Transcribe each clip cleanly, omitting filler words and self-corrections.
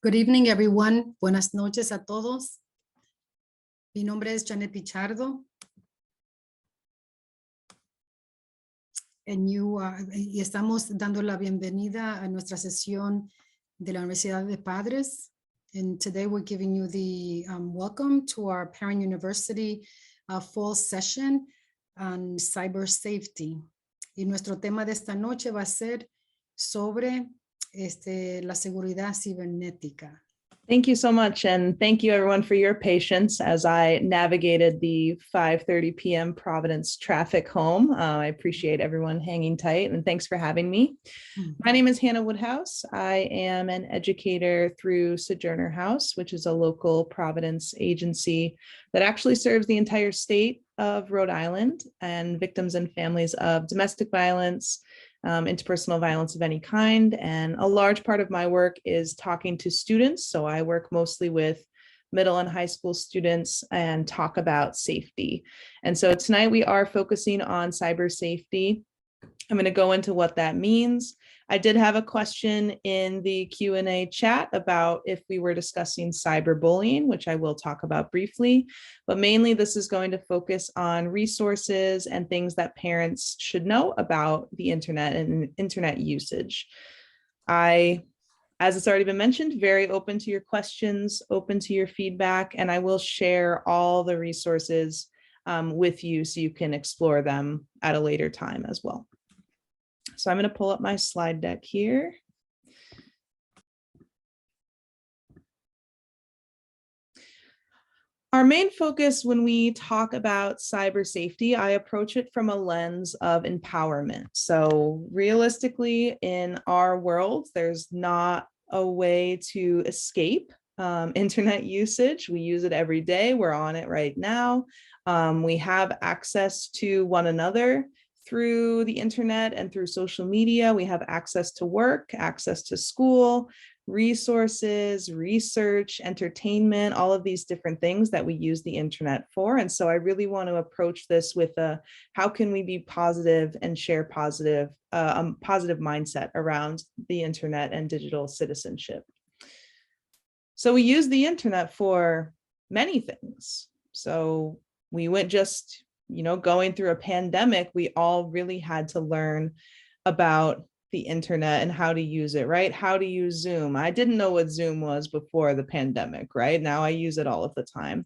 Good evening, everyone. Buenas noches a todos. Mi nombre es Janet Pichardo. Y estamos dando la bienvenida a nuestra sesión de la Universidad de Padres. And today we're giving you the welcome to our Parent University fall session on cyber safety. Y nuestro tema de esta noche va a ser sobre la seguridad cibernética. Thank you so much. And thank you everyone for your patience as I navigated the 5:30 p.m. Providence traffic home. I appreciate everyone hanging tight and thanks for having me. My name is Hannah Woodhouse. I am an educator through Sojourner House, which is a local Providence agency that actually serves the entire state of Rhode Island and victims and families of domestic violence, interpersonal violence of any kind. And a large part of my work is talking to students. So I work mostly with middle and high school students and talk about safety. And so tonight we are focusing on cyber safety. I'm going to go into what that means. I did have a question in the Q&A chat about if we were discussing cyberbullying, which I will talk about briefly, but mainly this is going to focus on resources and things that parents should know about the internet and internet usage. As it's already been mentioned, very open to your questions, open to your feedback, and I will share all the resources with you so you can explore them at a later time as well. So I'm going to pull up my slide deck here. Our main focus when we talk about cyber safety, I approach it from a lens of empowerment. So realistically, in our world, there's not a way to escape internet usage. We use it every day. We're on it right now. We have access to one another through the internet and through social media. We have access to work, access to school, resources, research, entertainment, all of these different things that we use the internet for. And so I really want to approach this with how can we be positive and share positive mindset around the internet and digital citizenship. So we use the internet for many things. So we went going through a pandemic, we all really had to learn about the internet and how to use it, right? How to use Zoom. I didn't know what Zoom was before the pandemic, right? Now I use it all of the time.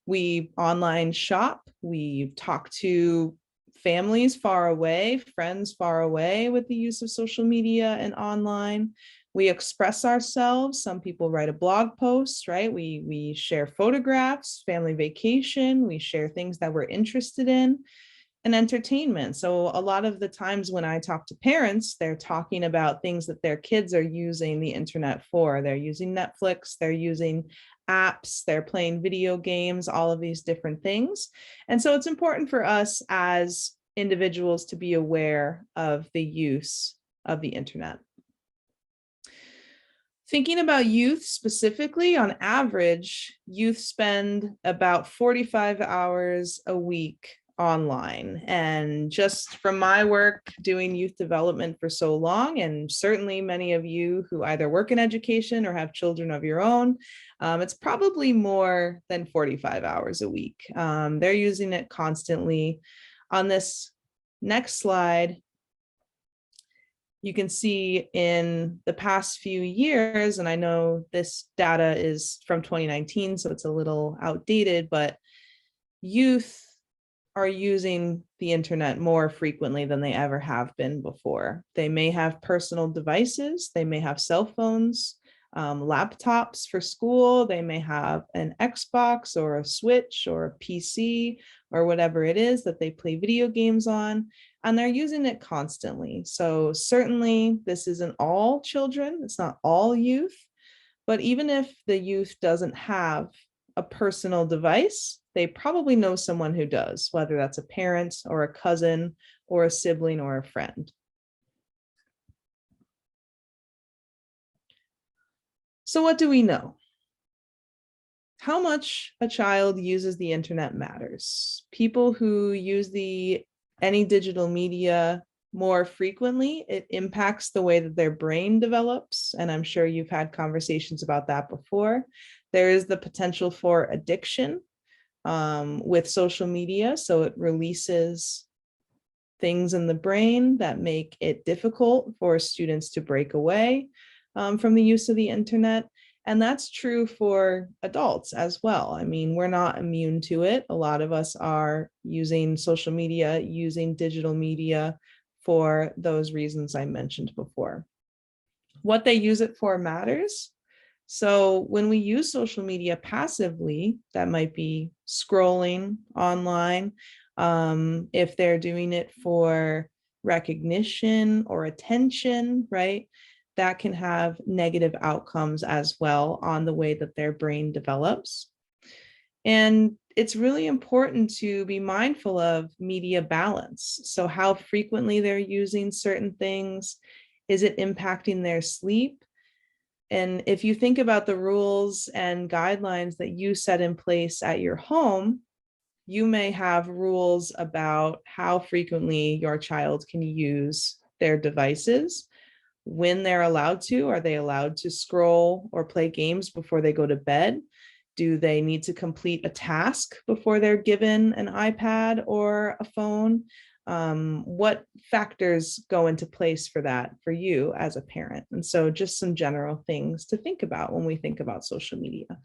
We online shop, we talk to families far away, friends far away with the use of social media and online. We express ourselves. Some people write a blog post, right? We share photographs, family vacation, we share things that we're interested in, and entertainment. So a lot of the times when I talk to parents, they're talking about things that their kids are using the internet for. They're using Netflix, they're using apps, they're playing video games, all of these different things. And so it's important for us as individuals to be aware of the use of the internet. Thinking about youth specifically, on average, youth spend about 45 hours a week online. And just from my work doing youth development for so long, and certainly many of you who either work in education or have children of your own, it's probably more than 45 hours a week. They're using it constantly. On this next slide, you can see in the past few years, and I know this data is from 2019, so it's a little outdated, but youth are using the internet more frequently than they ever have been before. They may have personal devices, they may have cell phones, laptops for school, they may have an Xbox or a Switch or a PC or whatever it is that they play video games on, and they're using it constantly. So certainly this isn't all children, it's not all youth, but even if the youth doesn't have a personal device, they probably know someone who does, whether that's a parent or a cousin or a sibling or a friend. So what do we know? How much a child uses the internet matters. People who use any digital media more frequently, it impacts the way that their brain develops. And I'm sure you've had conversations about that before. There is the potential for addiction with social media. So it releases things in the brain that make it difficult for students to break away from the use of the internet. And that's true for adults as well. I mean, we're not immune to it. A lot of us are using social media, using digital media for those reasons I mentioned before. What they use it for matters. So when we use social media passively, that might be scrolling online. If they're doing it for recognition or attention, right? That can have negative outcomes as well on the way that their brain develops. And it's really important to be mindful of media balance. So how frequently they're using certain things, is it impacting their sleep? And if you think about the rules and guidelines that you set in place at your home, you may have rules about how frequently your child can use their devices, when they're allowed to. Are they allowed to scroll or play games before they go to bed? Do they need to complete a task before they're given an iPad or a phone? What factors go into place for that for you as a parent? And so just some general things to think about when we think about social media.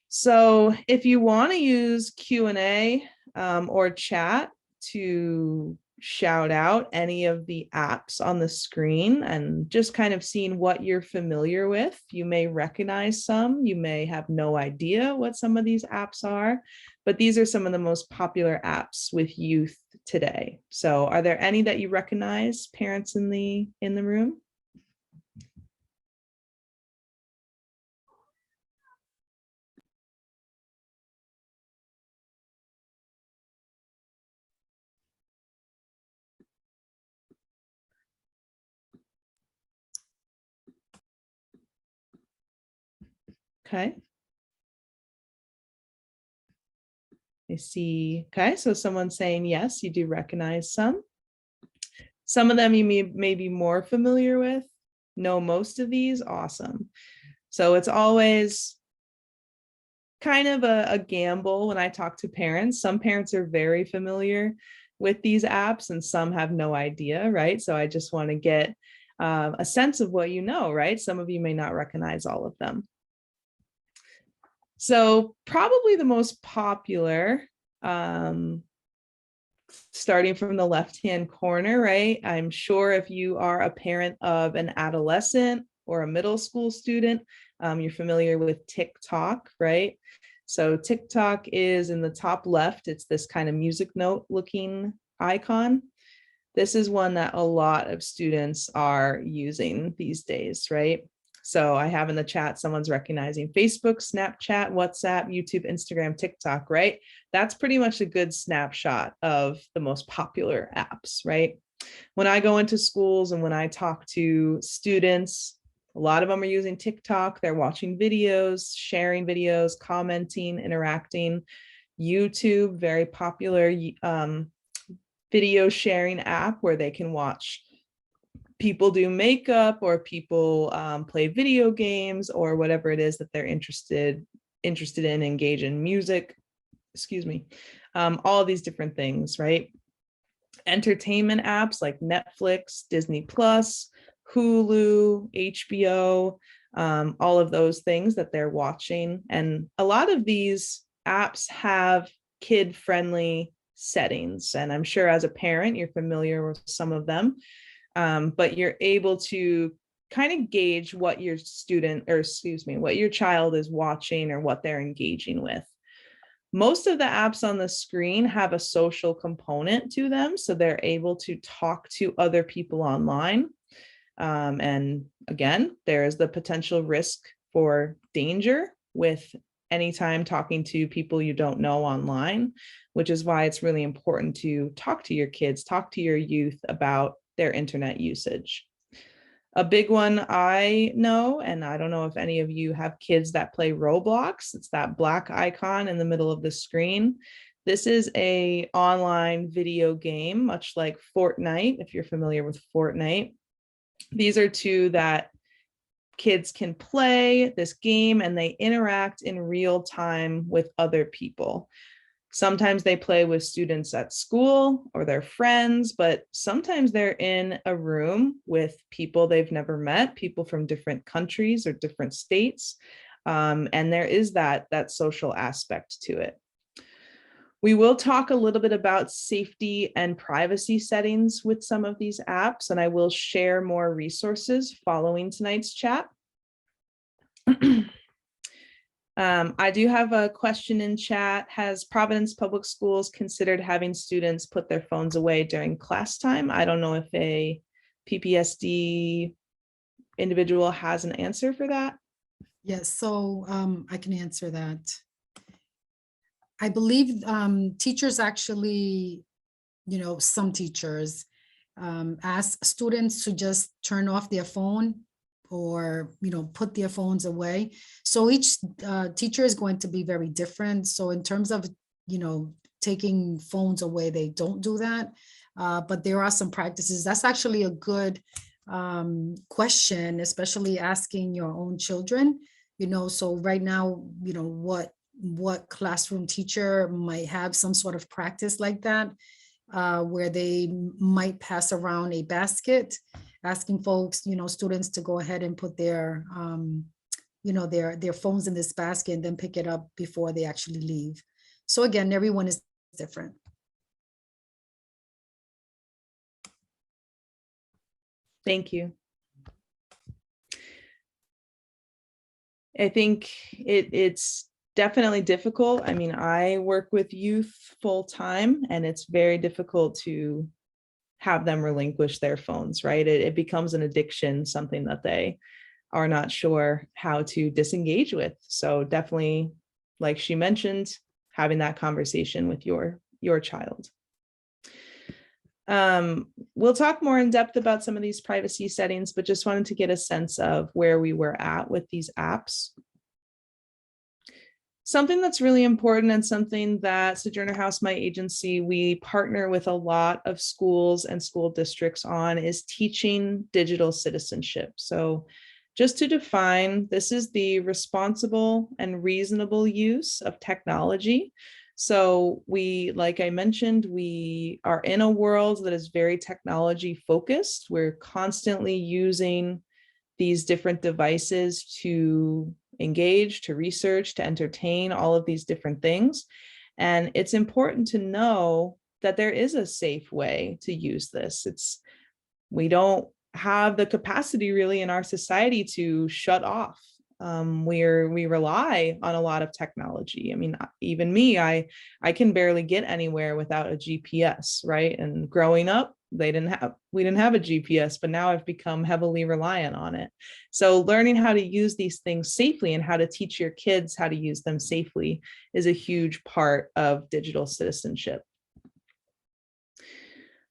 So if you want to use Q&A or chat to shout out any of the apps on the screen and just kind of seeing what you're familiar with. You may recognize some, you may have no idea what some of these apps are, but these are some of the most popular apps with youth today. So are there any that you recognize, parents in the room? Okay. I see. Okay, so someone's saying yes, you do recognize some. Some of them you may be more familiar with. Know most of these. Awesome. So it's always kind of a gamble when I talk to parents. Some parents are very familiar with these apps and some have no idea, right? So I just want to get a sense of what you know, right? Some of you may not recognize all of them. So probably the most popular, starting from the left-hand corner, right? I'm sure if you are a parent of an adolescent or a middle school student, you're familiar with TikTok, right? So TikTok is in the top left. It's this kind of music note looking icon. This is one that a lot of students are using these days, right? So I have in the chat, someone's recognizing Facebook, Snapchat, WhatsApp, YouTube, Instagram, TikTok, right? That's pretty much a good snapshot of the most popular apps, right? When I go into schools and when I talk to students, a lot of them are using TikTok. They're watching videos, sharing videos, commenting, interacting. YouTube, very popular video sharing app where they can watch people do makeup or people play video games or whatever it is that they're interested in, engage in music, excuse me, all these different things, right? Entertainment apps like Netflix, Disney Plus, Hulu, HBO, all of those things that they're watching. And a lot of these apps have kid-friendly settings. And I'm sure as a parent, you're familiar with some of them. But you're able to kind of gauge what your what your child is watching or what they're engaging with. Most of the apps on the screen have a social component to them, so they're able to talk to other people online. And again, there is the potential risk for danger with anytime talking to people you don't know online, which is why it's really important to talk to your kids, talk to your youth about their internet usage. A big one I know, and I don't know if any of you have kids that play Roblox, it's that black icon in the middle of the screen. This is a online video game, much like Fortnite, if you're familiar with Fortnite. These are two that kids can play this game and they interact in real time with other people. Sometimes they play with students at school or their friends, but sometimes they're in a room with people they've never met, people from different countries or different states. And there is that social aspect to it. We will talk a little bit about safety and privacy settings with some of these apps, and I will share more resources following tonight's chat. I do have a question in chat. Has Providence Public Schools considered having students put their phones away during class time? I don't know if a PPSD individual has an answer for that. Yes, so I can answer that. I believe teachers actually, some teachers ask students to just turn off their phone or, put their phones away. So each teacher is going to be very different. So in terms of, taking phones away, they don't do that. But there are some practices. That's actually a good question, especially asking your own children, so right now, what classroom teacher might have some sort of practice like that, where they might pass around a basket, asking folks, students to go ahead and put their, their phones in this basket and then pick it up before they actually leave. So again, everyone is different. Thank you. I think it's definitely difficult. I mean, I work with youth full time, and it's very difficult to have them relinquish their phones, right? It becomes an addiction, something that they are not sure how to disengage with. So definitely, like she mentioned, having that conversation with your child. We'll talk more in depth about some of these privacy settings, but just wanted to get a sense of where we were at with these apps. Something that's really important and something that Sojourner House, my agency, we partner with a lot of schools and school districts on is teaching digital citizenship. So just to define, this is the responsible and reasonable use of technology. So like I mentioned, we are in a world that is very technology focused. We're constantly using these different devices to engage, to research, to entertain, all of these different things. And it's important to know that there is a safe way to use this. We don't have the capacity really in our society to shut off. We rely on a lot of technology. I mean, even me, I can barely get anywhere without a GPS, right? And growing up, we didn't have a GPS, but now I've become heavily reliant on it. So learning how to use these things safely and how to teach your kids how to use them safely is a huge part of digital citizenship.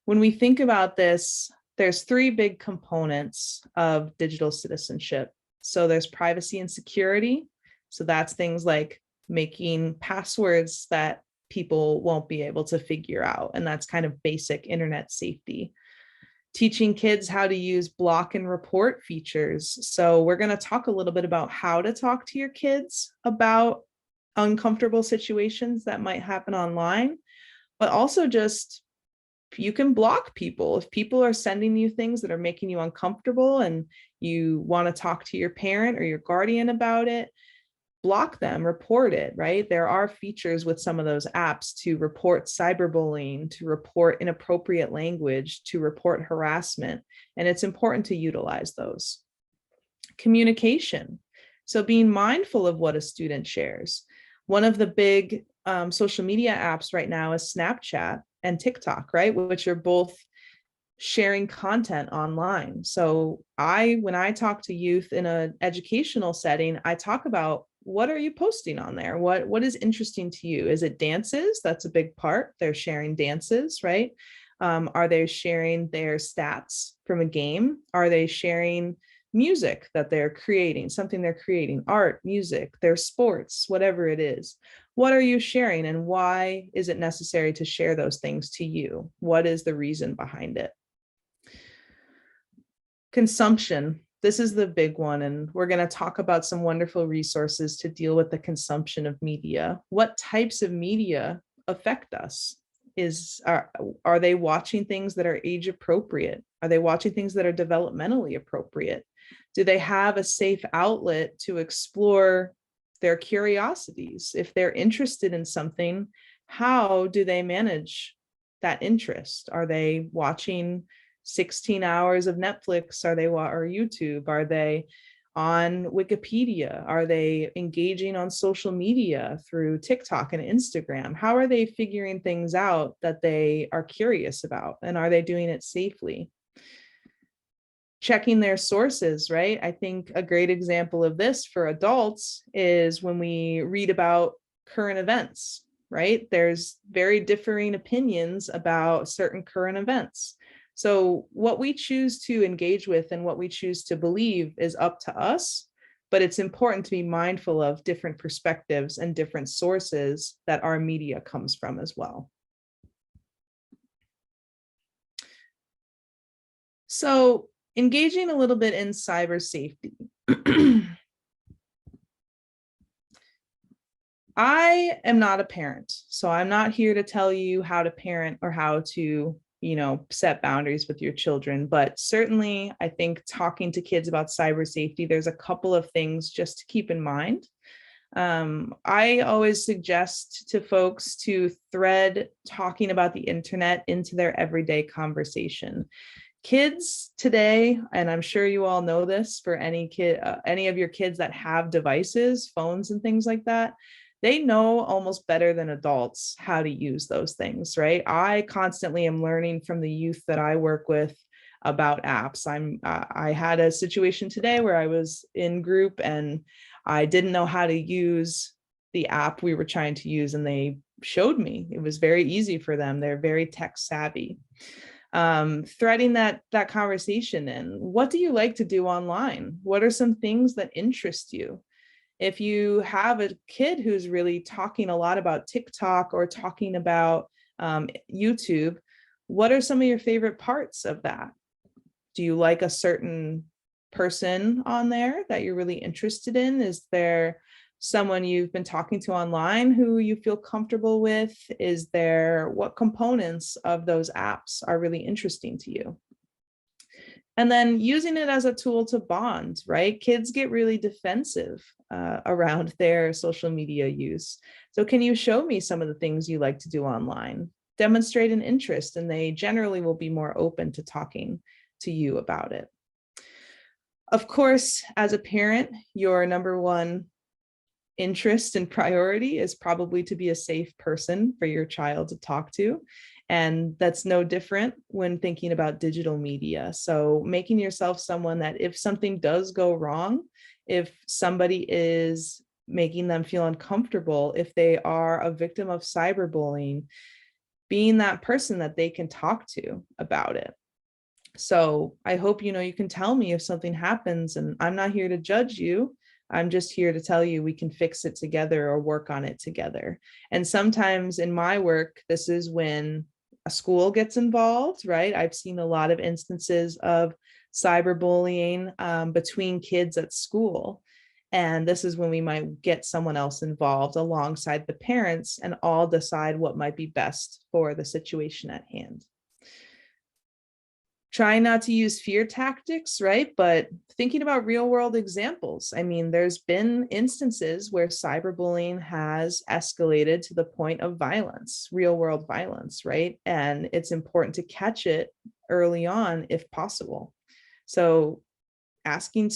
When we think about this, there's three big components of digital citizenship. So there's privacy and security. So that's things like making passwords that people won't be able to figure out. And that's kind of basic internet safety. Teaching kids how to use block and report features. So we're going to talk a little bit about how to talk to your kids about uncomfortable situations that might happen online, but also just you can block people. If people are sending you things that are making you uncomfortable and you want to talk to your parent or your guardian about it, block them, report it, right? There are features with some of those apps to report cyberbullying, to report inappropriate language, to report harassment, and it's important to utilize those. Communication. So being mindful of what a student shares. One of the big social media apps right now is Snapchat and TikTok, right? Which are both sharing content online. So when I talk to youth in an educational setting, I talk about what are you posting on there? What is interesting to you? Is it dances? That's a big part. They're sharing dances, right? Are they sharing their stats from a game? Are they sharing music that they're creating, something they're creating, art, music, their sports, whatever it is? What are you sharing and why is it necessary to share those things to you? What is the reason behind it? Consumption. This is the big one, and we're going to talk about some wonderful resources to deal with the consumption of media. What types of media affect us? Are they watching things that are age appropriate? Are they watching things that are developmentally appropriate? Do they have a safe outlet to explore their curiosities? If they're interested in something, how do they manage that interest? Are they watching 16 hours of Netflix? Or YouTube? Are they on Wikipedia? Are they engaging on social media through TikTok and Instagram? How are they figuring things out that they are curious about? And are they doing it safely? Checking their sources, right? I think a great example of this for adults is when we read about current events, right? There's very differing opinions about certain current events. So what we choose to engage with and what we choose to believe is up to us, but it's important to be mindful of different perspectives and different sources that our media comes from as well. So engaging a little bit in cyber safety. I am not a parent, so I'm not here to tell you how to parent or how to set boundaries with your children. But certainly, I think talking to kids about cyber safety, there's a couple of things just to keep in mind. I always suggest to folks to thread talking about the internet into their everyday conversation. Kids today, and I'm sure you all know this for any of your kids that have devices, phones and things like that, they know almost better than adults how to use those things, right? I constantly am learning from the youth that I work with about apps. I had a situation today where I was in group and I didn't know how to use the app we were trying to use, and they showed me. It was very easy for them. They're very tech savvy. Threading that conversation in. What do you like to do online? What are some things that interest you? If you have a kid who's really talking a lot about TikTok or talking about YouTube, what are some of your favorite parts of that? Do you like a certain person on there that you're really interested in? Is there someone you've been talking to online who you feel comfortable with? What components of those apps are really interesting to you? And then using it as a tool to bond, right? Kids get really defensive around their social media use. So can you show me some of the things you like to do online? Demonstrate an interest, and they generally will be more open to talking to you about it. Of course, as a parent, your number one interest and priority is probably to be a safe person for your child to talk to. And that's no different when thinking about digital media. So making yourself someone that if something does go wrong, if somebody is making them feel uncomfortable, if they are a victim of cyberbullying, being that person that they can talk to about it. So I hope you can tell me if something happens, and I'm not here to judge you. I'm just here to tell you we can fix it together or work on it together. And sometimes in my work, this is when a school gets involved, right? I've seen a lot of instances of cyberbullying between kids at school. And this is when we might get someone else involved alongside the parents and all decide what might be best for the situation at hand. Try not to use fear tactics, right? But thinking about real world examples. I mean, there's been instances where cyberbullying has escalated to the point of violence, real world violence, right? And it's important to catch it early on if possible. So asking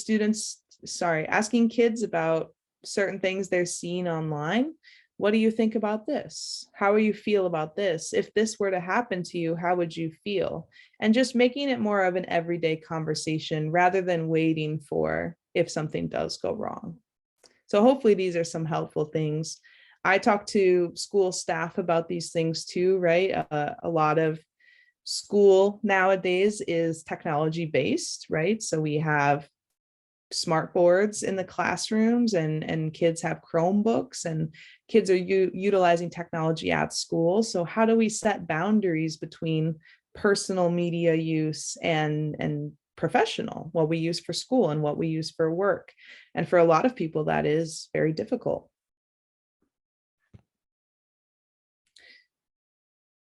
kids about certain things they're seeing online. What do you think about this? How do you feel about this? If this were to happen to you, how would you feel? And just making it more of an everyday conversation rather than waiting for if something does go wrong. So hopefully these are some helpful things. I talk to school staff about these things too, right? A lot of school nowadays is technology based, right? So we have smart boards in the classrooms, and kids have Chromebooks, and kids are utilizing technology at school. So how do we set boundaries between personal media use and professional, what we use for school and what we use for work? And for a lot of people, that is very difficult.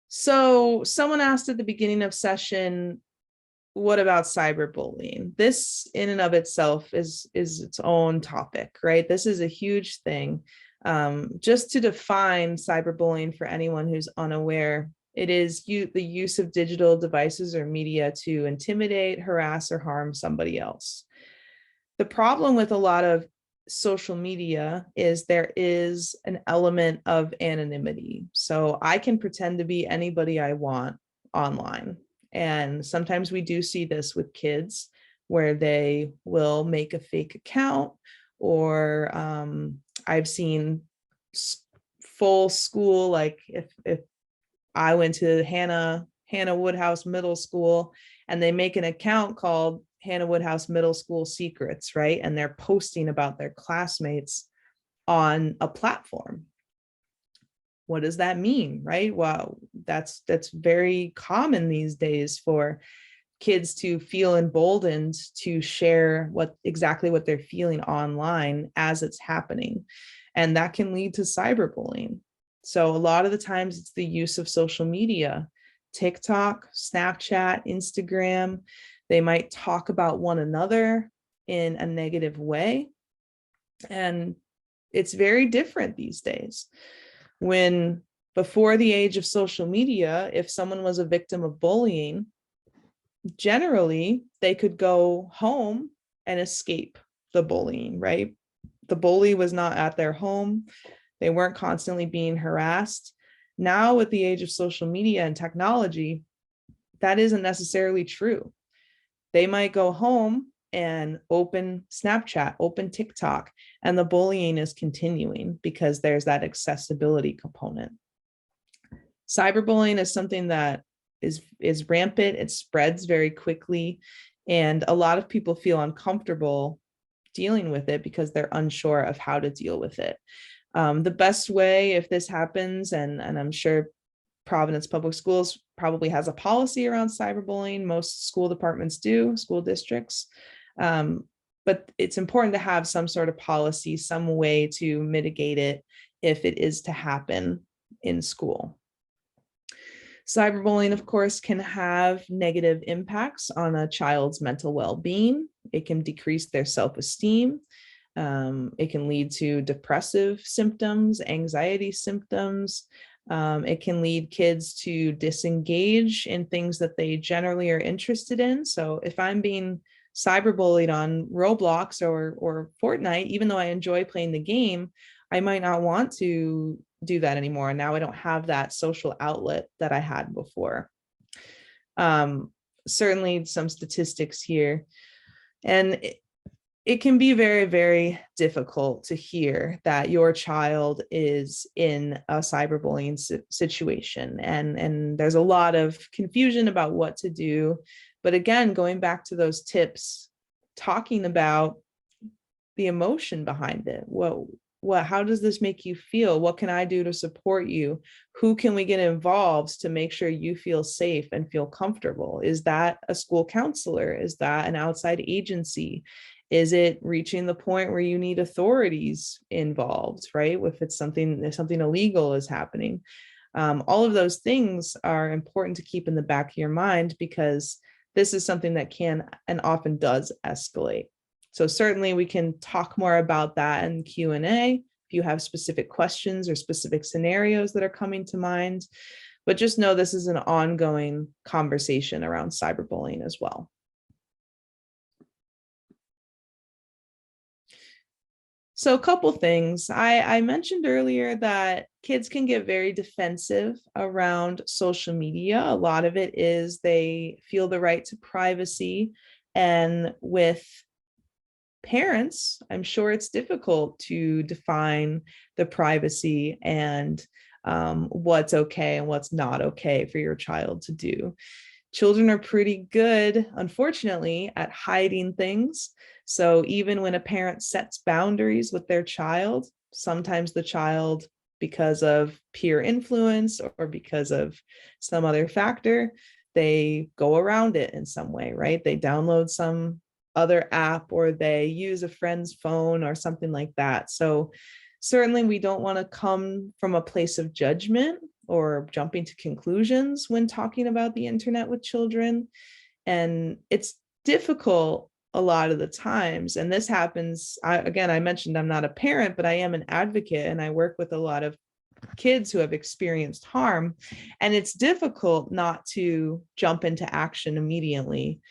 So someone asked at the beginning of session, what about cyberbullying? This in and of itself is its own topic, right? This is a huge thing. Just to define cyberbullying for anyone who's unaware, it is the use of digital devices or media to intimidate, harass, or harm somebody else. The problem with a lot of social media is there is an element of anonymity. So I can pretend to be anybody I want online. And sometimes we do see this with kids where they will make a fake account, or I've seen full school, like if I went to Hannah Woodhouse Middle School and they make an account called Hannah Woodhouse Middle School Secrets, right? And they're posting about their classmates on a platform. What does that mean, right? Well, that's very common these days for kids to feel emboldened to share exactly what they're feeling online as it's happening. And that can lead to cyberbullying. So a lot of the times it's the use of social media, TikTok, Snapchat, Instagram. They might talk about one another in a negative way. And it's very different these days. When before the age of social media, if someone was a victim of bullying, generally they could go home and escape the bullying, right? The bully was not at their home. They weren't constantly being harassed. Now, with the age of social media and technology, that isn't necessarily true. They might go home and open Snapchat, open TikTok, and the bullying is continuing because there's that accessibility component. Cyberbullying is something that is rampant. It spreads very quickly, and a lot of people feel uncomfortable dealing with it because they're unsure of how to deal with it. The best way, if this happens, and I'm sure Providence Public Schools probably has a policy around cyberbullying. Most school departments do, school districts. But it's important to have some sort of policy, some way to mitigate it if it is to happen in school. Cyberbullying, of course, can have negative impacts on a child's mental well-being. It can decrease their self-esteem. It can lead to depressive symptoms, anxiety symptoms. It can lead kids to disengage in things that they generally are interested in. So if I'm being cyberbullied on Roblox or Fortnite, even though I enjoy playing the game, I might not want to do that anymore. Now I don't have that social outlet that I had before. Certainly some statistics here. And it can be very, very difficult to hear that your child is in a cyberbullying situation. And there's a lot of confusion about what to do. But again, going back to those tips, talking about the emotion behind it. How does this make you feel? What can I do to support you? Who can we get involved to make sure you feel safe and feel comfortable? Is that a school counselor? Is that an outside agency? Is it reaching the point where you need authorities involved, right? If something illegal is happening. All of those things are important to keep in the back of your mind, because this is something that can and often does escalate. So certainly we can talk more about that in Q&A if you have specific questions or specific scenarios that are coming to mind. But just know this is an ongoing conversation around cyberbullying as well. So a couple things. I mentioned earlier that kids can get very defensive around social media. A lot of it is they feel the right to privacy. And with parents, I'm sure it's difficult to define the privacy and what's okay and what's not okay for your child to do. Children are pretty good, unfortunately, at hiding things. So even when a parent sets boundaries with their child, sometimes the child, because of peer influence or because of some other factor, they go around it in some way, right? They download some other app or they use a friend's phone or something like that. So certainly we don't want to come from a place of judgment or jumping to conclusions when talking about the internet with children. And it's difficult a lot of the times. And this happens, I mentioned I'm not a parent, but I am an advocate and I work with a lot of kids who have experienced harm. And it's difficult not to jump into action immediately.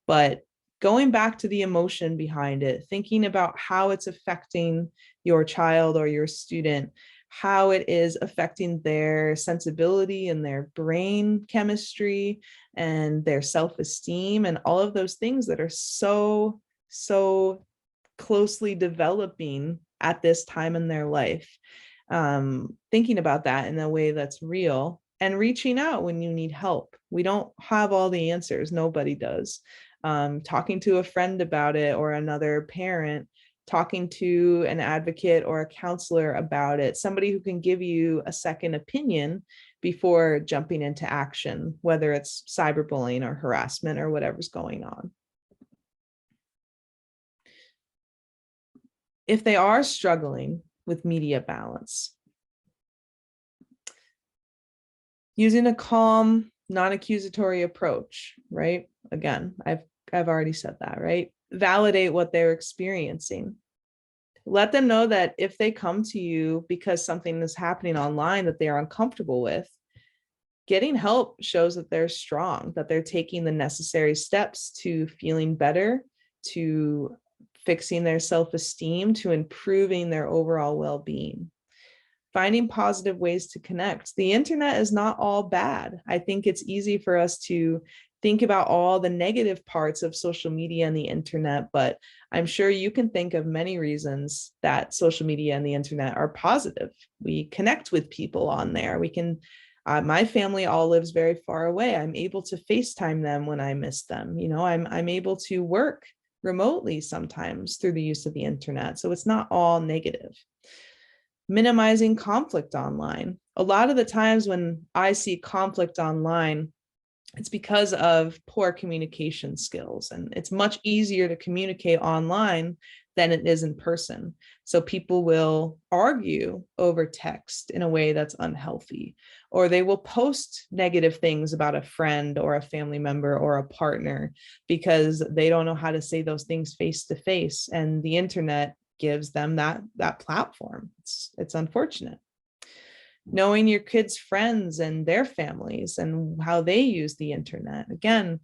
But going back to the emotion behind it, thinking about how it's affecting your child or your student, how it is affecting their sensibility and their brain chemistry and their self-esteem and all of those things that are so closely developing at this time in their life. Thinking about that in a way that's real and reaching out when you need help. We don't have all the answers. Nobody does. Talking to a friend about it or another parent, talking to an advocate or a counselor about it, somebody who can give you a second opinion before jumping into action, whether it's cyberbullying or harassment or whatever's going on. If they are struggling with media balance, using a calm, non-accusatory approach, right? Again, I've already said that, right? Validate what they're experiencing. Let them know that if they come to you because something is happening online that they are uncomfortable with, getting help shows that they're strong, that they're taking the necessary steps to feeling better, to fixing their self-esteem, to improving their overall well-being. Finding positive ways to connect. The internet is not all bad. I think it's easy for us to think about all the negative parts of social media and the internet, but I'm sure you can think of many reasons that social media and the internet are positive. We connect with people on there. We can, my family all lives very far away. I'm able to FaceTime them when I miss them. You know, I'm able to work remotely sometimes through the use of the internet. So it's not all negative. Minimizing conflict online. A lot of the times when I see conflict online, it's because of poor communication skills, and it's much easier to communicate online than it is in person. So people will argue over text in a way that's unhealthy, or they will post negative things about a friend or a family member or a partner because they don't know how to say those things face to face, and the internet gives them that platform. It's unfortunate. Knowing your kids' friends and their families and how they use the internet. Again,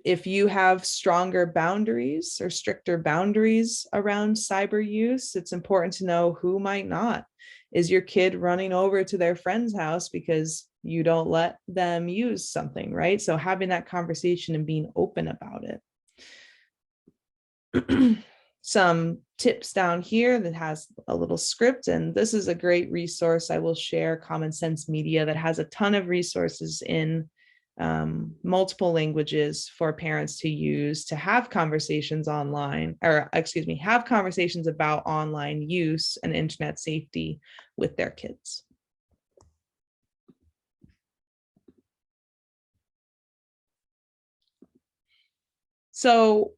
if you have stronger boundaries or stricter boundaries around cyber use, it's important to know who might not. Is your kid running over to their friend's house because you don't let them use something, right? So having that conversation and being open about it. Some tips down here that has a little script, and this is a great resource I will share, Common Sense Media, that has a ton of resources in multiple languages for parents to use to have conversations online, or excuse me, have conversations about online use and internet safety with their kids. So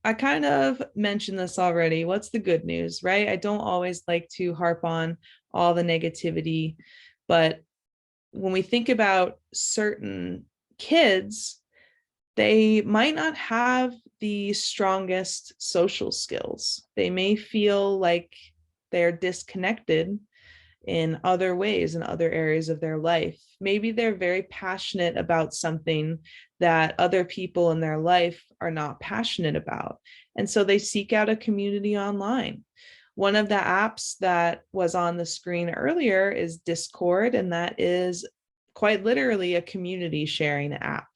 I kind of mentioned this already. What's the good news, right? I don't always like to harp on all the negativity, but when we think about certain kids, they might not have the strongest social skills. They may feel like they're disconnected in other ways, in other areas of their life. Maybe they're very passionate about something that other people in their life are not passionate about. And so they seek out a community online. One of the apps that was on the screen earlier is Discord, and that is quite literally a community sharing app.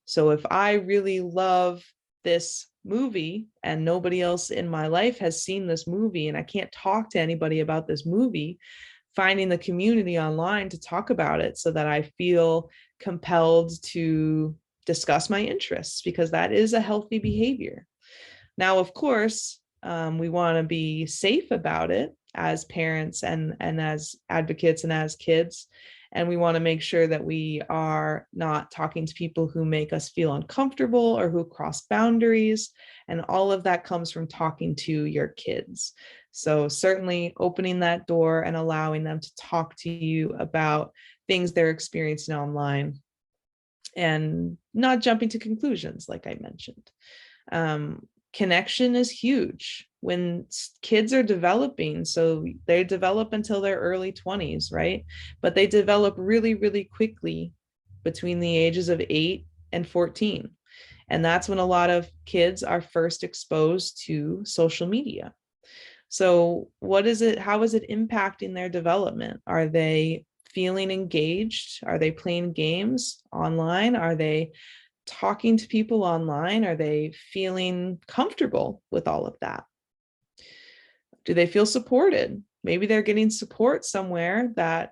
So if I really love this movie and nobody else in my life has seen this movie and I can't talk to anybody about this movie, finding the community online to talk about it so that I feel compelled to discuss my interests, because that is a healthy behavior. Now, of course, we want to be safe about it as parents and as advocates and as kids. And we want to make sure that we are not talking to people who make us feel uncomfortable or who cross boundaries. And all of that comes from talking to your kids. So certainly opening that door and allowing them to talk to you about things they're experiencing online and not jumping to conclusions, like I mentioned. Connection is huge when kids are developing. So they develop until their early 20s, right? But they develop really, really quickly between the ages of 8 and 14. And that's when a lot of kids are first exposed to social media. So what is it? How is it impacting their development? Are they feeling engaged? Are they playing games online? Are they talking to people online? Are they feeling comfortable with all of that? Do they feel supported? Maybe they're getting support somewhere that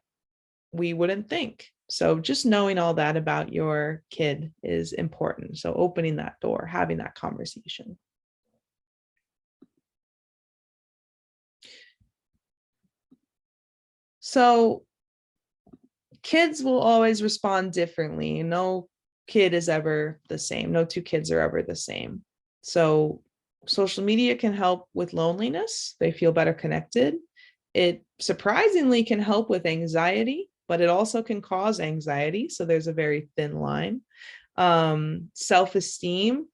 we wouldn't think. So just knowing all that about your kid is important. So opening that door, having that conversation. So kids will always respond differently. No kid is ever the same. No two kids are ever the same. So social media can help with loneliness. They feel better connected. It surprisingly can help with anxiety, but it also can cause anxiety. So there's a very thin line. Self-esteem.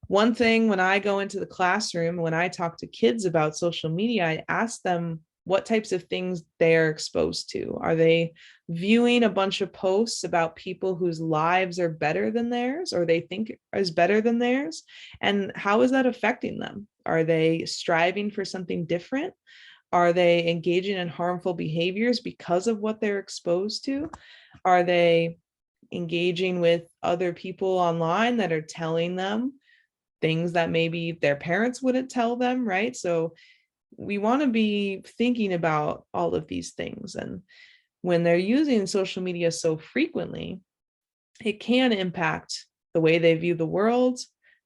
One thing when I go into the classroom, when I talk to kids about social media, I ask them what types of things they're exposed to. Are they viewing a bunch of posts about people whose lives are better than theirs, or they think is better than theirs? And how is that affecting them? Are they striving for something different? Are they engaging in harmful behaviors because of what they're exposed to? Are they engaging with other people online that are telling them things that maybe their parents wouldn't tell them, right? So we want to be thinking about all of these things. And when they're using social media so frequently, it can impact the way they view the world,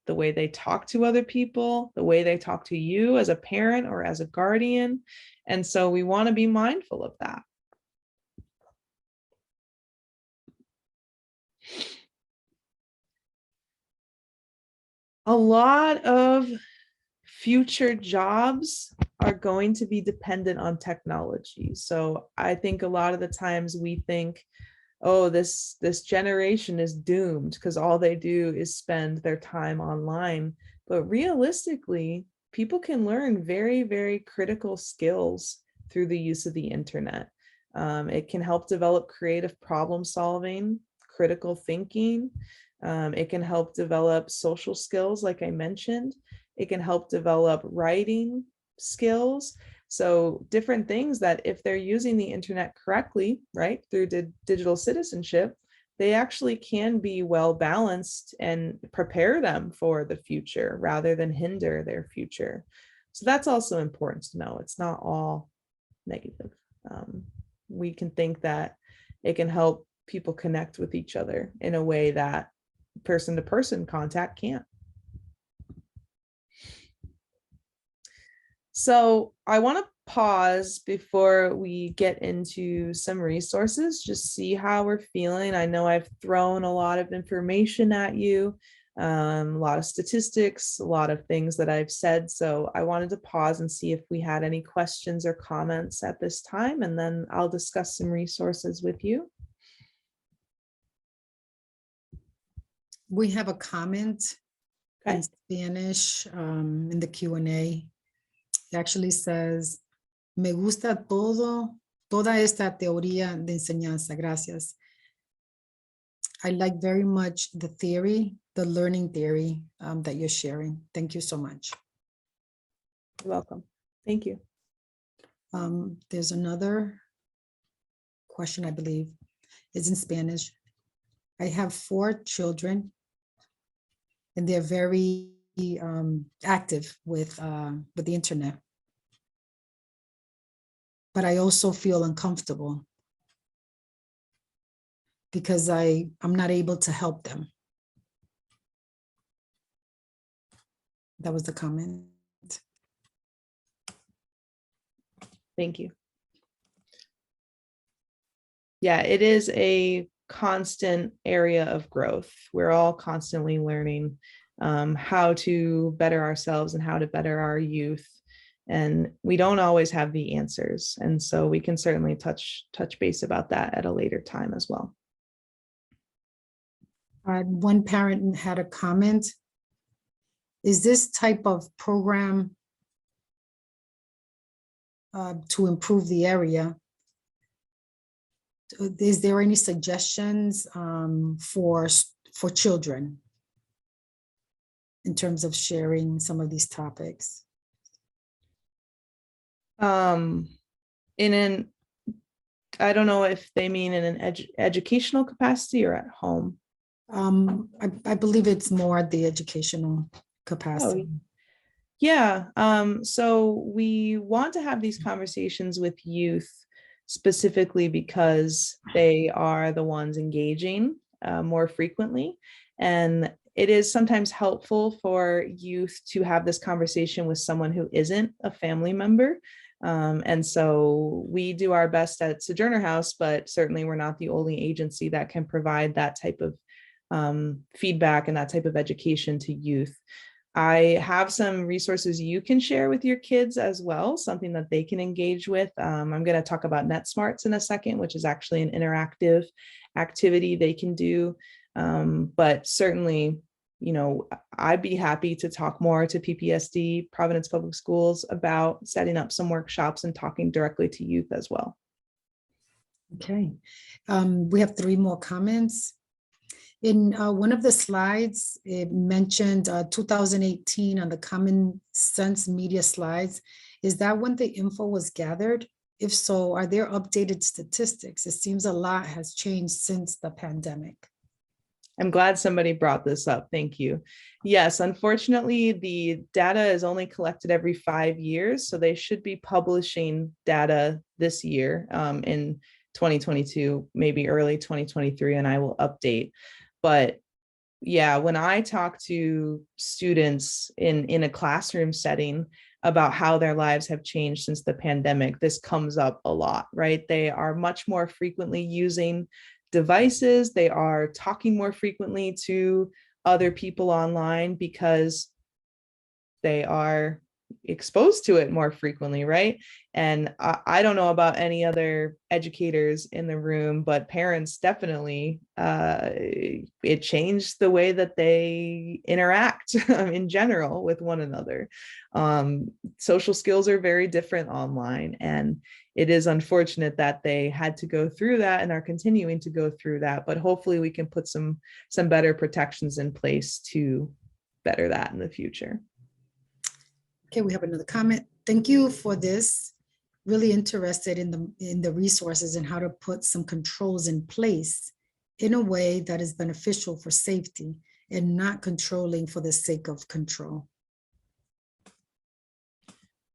the way they talk to other people, the way they talk to you as a parent or as a guardian. And so we want to be mindful of that. A lot of future jobs are going to be dependent on technology. So I think a lot of the times we think, oh, this generation is doomed because all they do is spend their time online. But realistically, people can learn very, very critical skills through the use of the internet. It can help develop creative problem solving, critical thinking. It can help develop social skills, like I mentioned. It can help develop writing skills. So different things that if they're using the internet correctly, right, through digital citizenship, they actually can be well balanced and prepare them for the future rather than hinder their future. So that's also important to know. It's not all negative. We can think that it can help people connect with each other in a way that person-to-person contact can't. So I want to pause before we get into some resources, just see how we're feeling. I know I've thrown a lot of information at you, a lot of statistics, a lot of things that I've said. So I wanted to pause and see if we had any questions or comments at this time, and then I'll discuss some resources with you. We have a comment Okay. in Spanish in the Q&A. It actually says, me gusta toda esta teoría de enseñanza. Gracias. I like very much the theory, the learning theory that you're sharing. Thank you so much. You're welcome. Thank you. There's another question, I believe. It's in Spanish. I have 4 children, and they're very active with the internet. But I also feel uncomfortable because I'm not able to help them. That was the comment. Thank you. Yeah, it is a constant area of growth. We're all constantly learning how to better ourselves and how to better our youth. And we don't always have the answers. And so we can certainly touch base about that at a later time as well. One parent had a comment. Is this type of program to improve the area? Is there any suggestions for children in terms of sharing some of these topics? I don't know if they mean in an educational capacity or at home. I believe it's more the educational capacity. Oh, yeah. So we want to have these conversations with youth specifically because they are the ones engaging more frequently. And it is sometimes helpful for youth to have this conversation with someone who isn't a family member. And so we do our best at Sojourner House, but certainly we're not the only agency that can provide that type of feedback and that type of education to youth. I have some resources you can share with your kids as well, something that they can engage with. I'm going to talk about NetSmarts in a second, which is actually an interactive activity they can do. But certainly, you know, I'd be happy to talk more to PPSD, Providence Public Schools, about setting up some workshops and talking directly to youth as well. Okay. We have 3 more comments. In one of the slides, it mentioned 2018 on the Common Sense Media slides. Is that when the info was gathered? If so, are there updated statistics? It seems a lot has changed since the pandemic. I'm glad somebody brought this up. Thank you. Yes, unfortunately, the data is only collected every 5 years, so they should be publishing data this year in 2022, maybe early 2023, and I will update. But yeah, when I talk to students in a classroom setting about how their lives have changed since the pandemic, this comes up a lot, right? They are much more frequently using devices. They are talking more frequently to other people online because they are exposed to it more frequently, right? And I don't know about any other educators in the room, but parents definitely, it changed the way that they interact in general with one another. Social skills are very different online, and it is unfortunate that they had to go through that and are continuing to go through that, but hopefully we can put some better protections in place to better that in the future. Okay, we have another comment. Thank you for this. Really interested in the resources and how to put some controls in place in a way that is beneficial for safety and not controlling for the sake of control.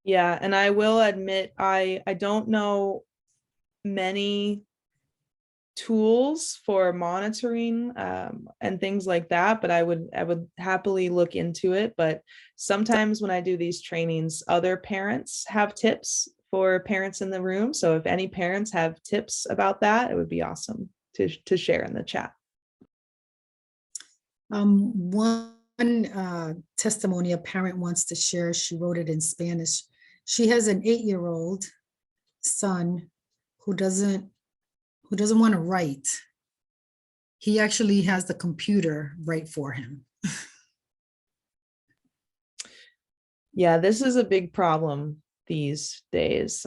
Yeah, and I will admit, I don't know many tools for monitoring and things like that, but I would happily look into it. But sometimes when I do these trainings, other parents have tips for parents in the room. So if any parents have tips about that, it would be awesome to share in the chat. One testimony a parent wants to share, she wrote it in Spanish. She has an 8-year-old son who doesn't want to write. He actually has the computer write for him. Yeah, this is a big problem these days.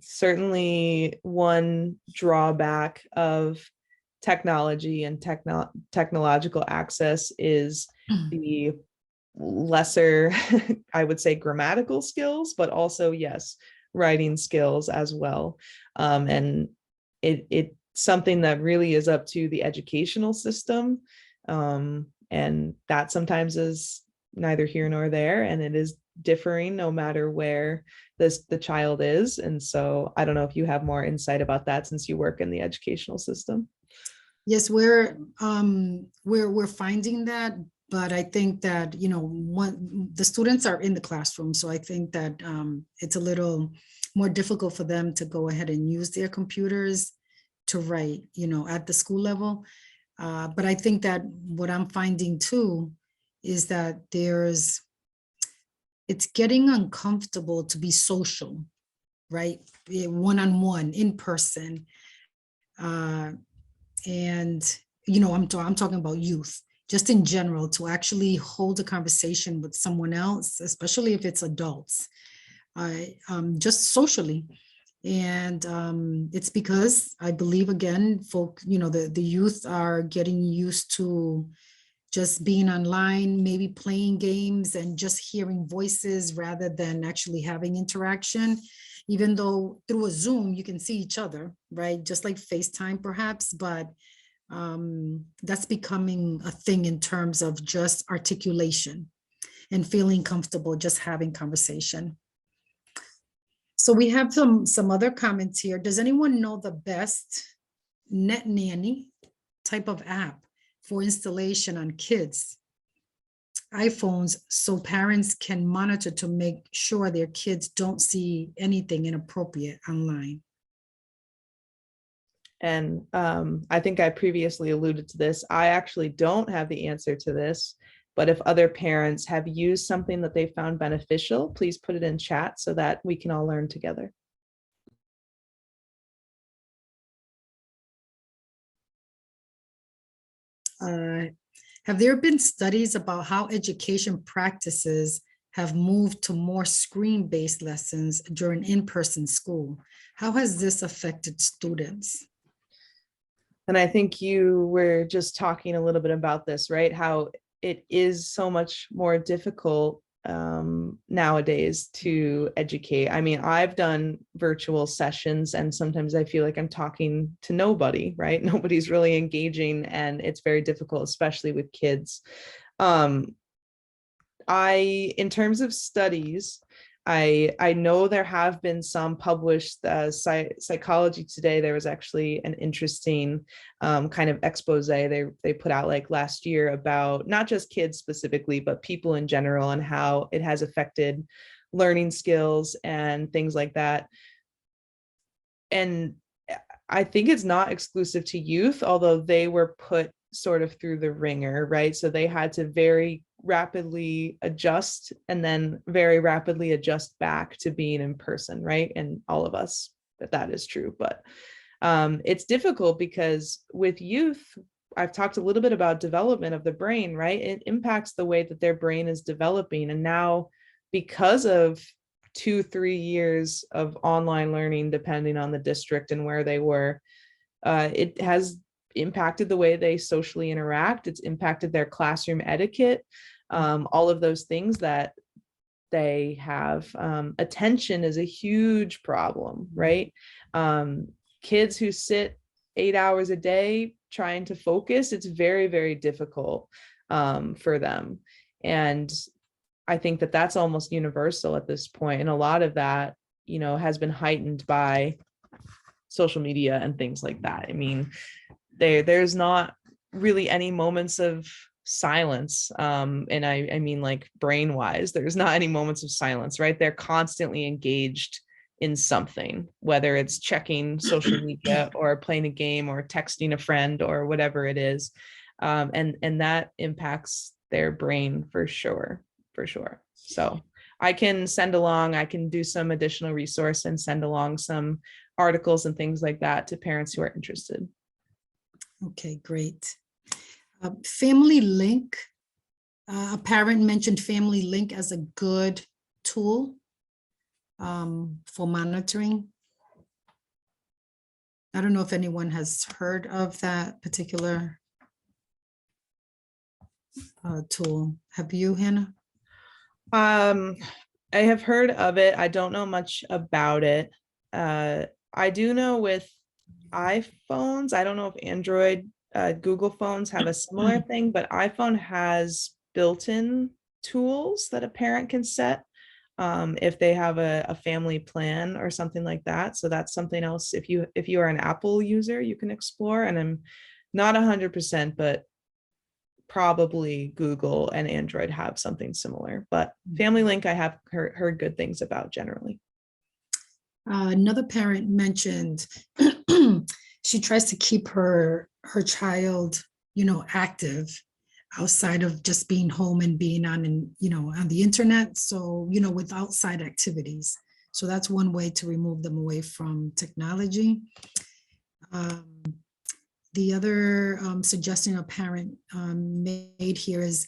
Certainly one drawback of technology and technological access is the lesser, I would say, grammatical skills, but also, yes, writing skills as well. And it's something that really is up to the educational system. And that sometimes is neither here nor there, and it is differing no matter where the child is. And so I don't know if you have more insight about that since you work in the educational system. Yes, we're finding that But I think that, you know, the students are in the classroom, so I think that it's a little more difficult for them to go ahead and use their computers to write, you know, at the school level. But I think that what I'm finding too is that it's getting uncomfortable to be social, right? One-on-one, in person. And, you know, I'm talking about youth, just in general, to actually hold a conversation with someone else, especially if it's adults, just socially. And it's because I believe, again, folk, you know, the youth are getting used to just being online, maybe playing games and just hearing voices rather than actually having interaction. Even though through a Zoom, you can see each other, right? Just like FaceTime perhaps, but that's becoming a thing in terms of just articulation and feeling comfortable just having conversation. So we have some other comments here. Does anyone know the best Net Nanny type of app for installation on kids' iPhones so parents can monitor to make sure their kids don't see anything inappropriate online? And I think I previously alluded to this. I actually don't have the answer to this, but if other parents have used something that they found beneficial, please put it in chat so that we can all learn together. Have there been studies about how education practices have moved to more screen-based lessons during in-person school? How has this affected students? And I think you were just talking a little bit about this, right? How it is so much more difficult nowadays to educate. I mean, I've done virtual sessions and sometimes I feel like I'm talking to nobody, right? Nobody's really engaging and it's very difficult, especially with kids. In terms of studies, I know there have been some published. Psychology Today, there was actually an interesting kind of expose they put out like last year about not just kids specifically, but people in general and how it has affected learning skills and things like that. And I think it's not exclusive to youth, although they were put sort of through the ringer, right? So they had to very rapidly adjust and then very rapidly adjust back to being in person, right? And all of us, that is true. But it's difficult because with youth, I've talked a little bit about development of the brain, right? It impacts the way that their brain is developing. And now, because of 2-3 years of online learning, depending on the district and where they were, it has impacted the way they socially interact. It's impacted their classroom etiquette, all of those things that they have. Attention is a huge problem, right? Kids who sit 8 hours a day trying to focus, it's very, very difficult for them. And I think that that's almost universal at this point. And a lot of that, you know, has been heightened by social media and things like that. I mean, there's not really any moments of silence. And I mean, like brain wise, there's not any moments of silence, right? They're constantly engaged in something, whether it's checking social media or playing a game or texting a friend or whatever it is. And that impacts their brain for sure. So I can do some additional resource and send along some articles and things like that to parents who are interested. Okay, great. Family Link, a parent mentioned Family Link as a good tool for monitoring. I don't know if anyone has heard of that particular tool. Have you, Hannah? I have heard of it. I don't know much about it. I do know with iPhones, I don't know if Android, Google phones have a similar thing, but iPhone has built-in tools that a parent can set if they have a family plan or something like that. So that's something else. If you are an Apple user, you can explore. And I'm not 100%, but probably Google and Android have something similar, but Family Link I have heard good things about generally. Another parent mentioned she tries to keep her child, active outside of just being home and being on on the internet. So, with outside activities. So that's one way to remove them away from technology. The other suggestion a parent made here is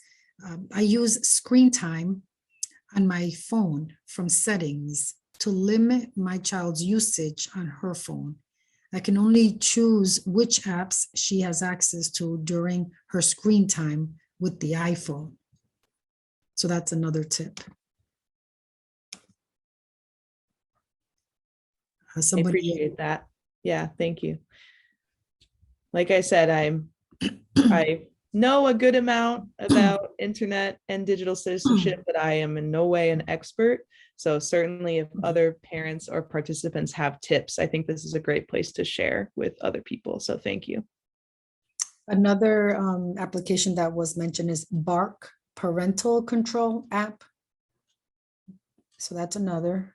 I use screen time on my phone from settings to limit my child's usage on her phone. I can only choose which apps she has access to during her screen time with the iPhone. So that's another tip. I appreciate that. Yeah, thank you. Like I said, I know a good amount about internet and digital citizenship, but I am in no way an expert. So certainly if other parents or participants have tips, I think this is a great place to share with other people. So thank you. Another application that was mentioned is Bark Parental Control app. So that's another.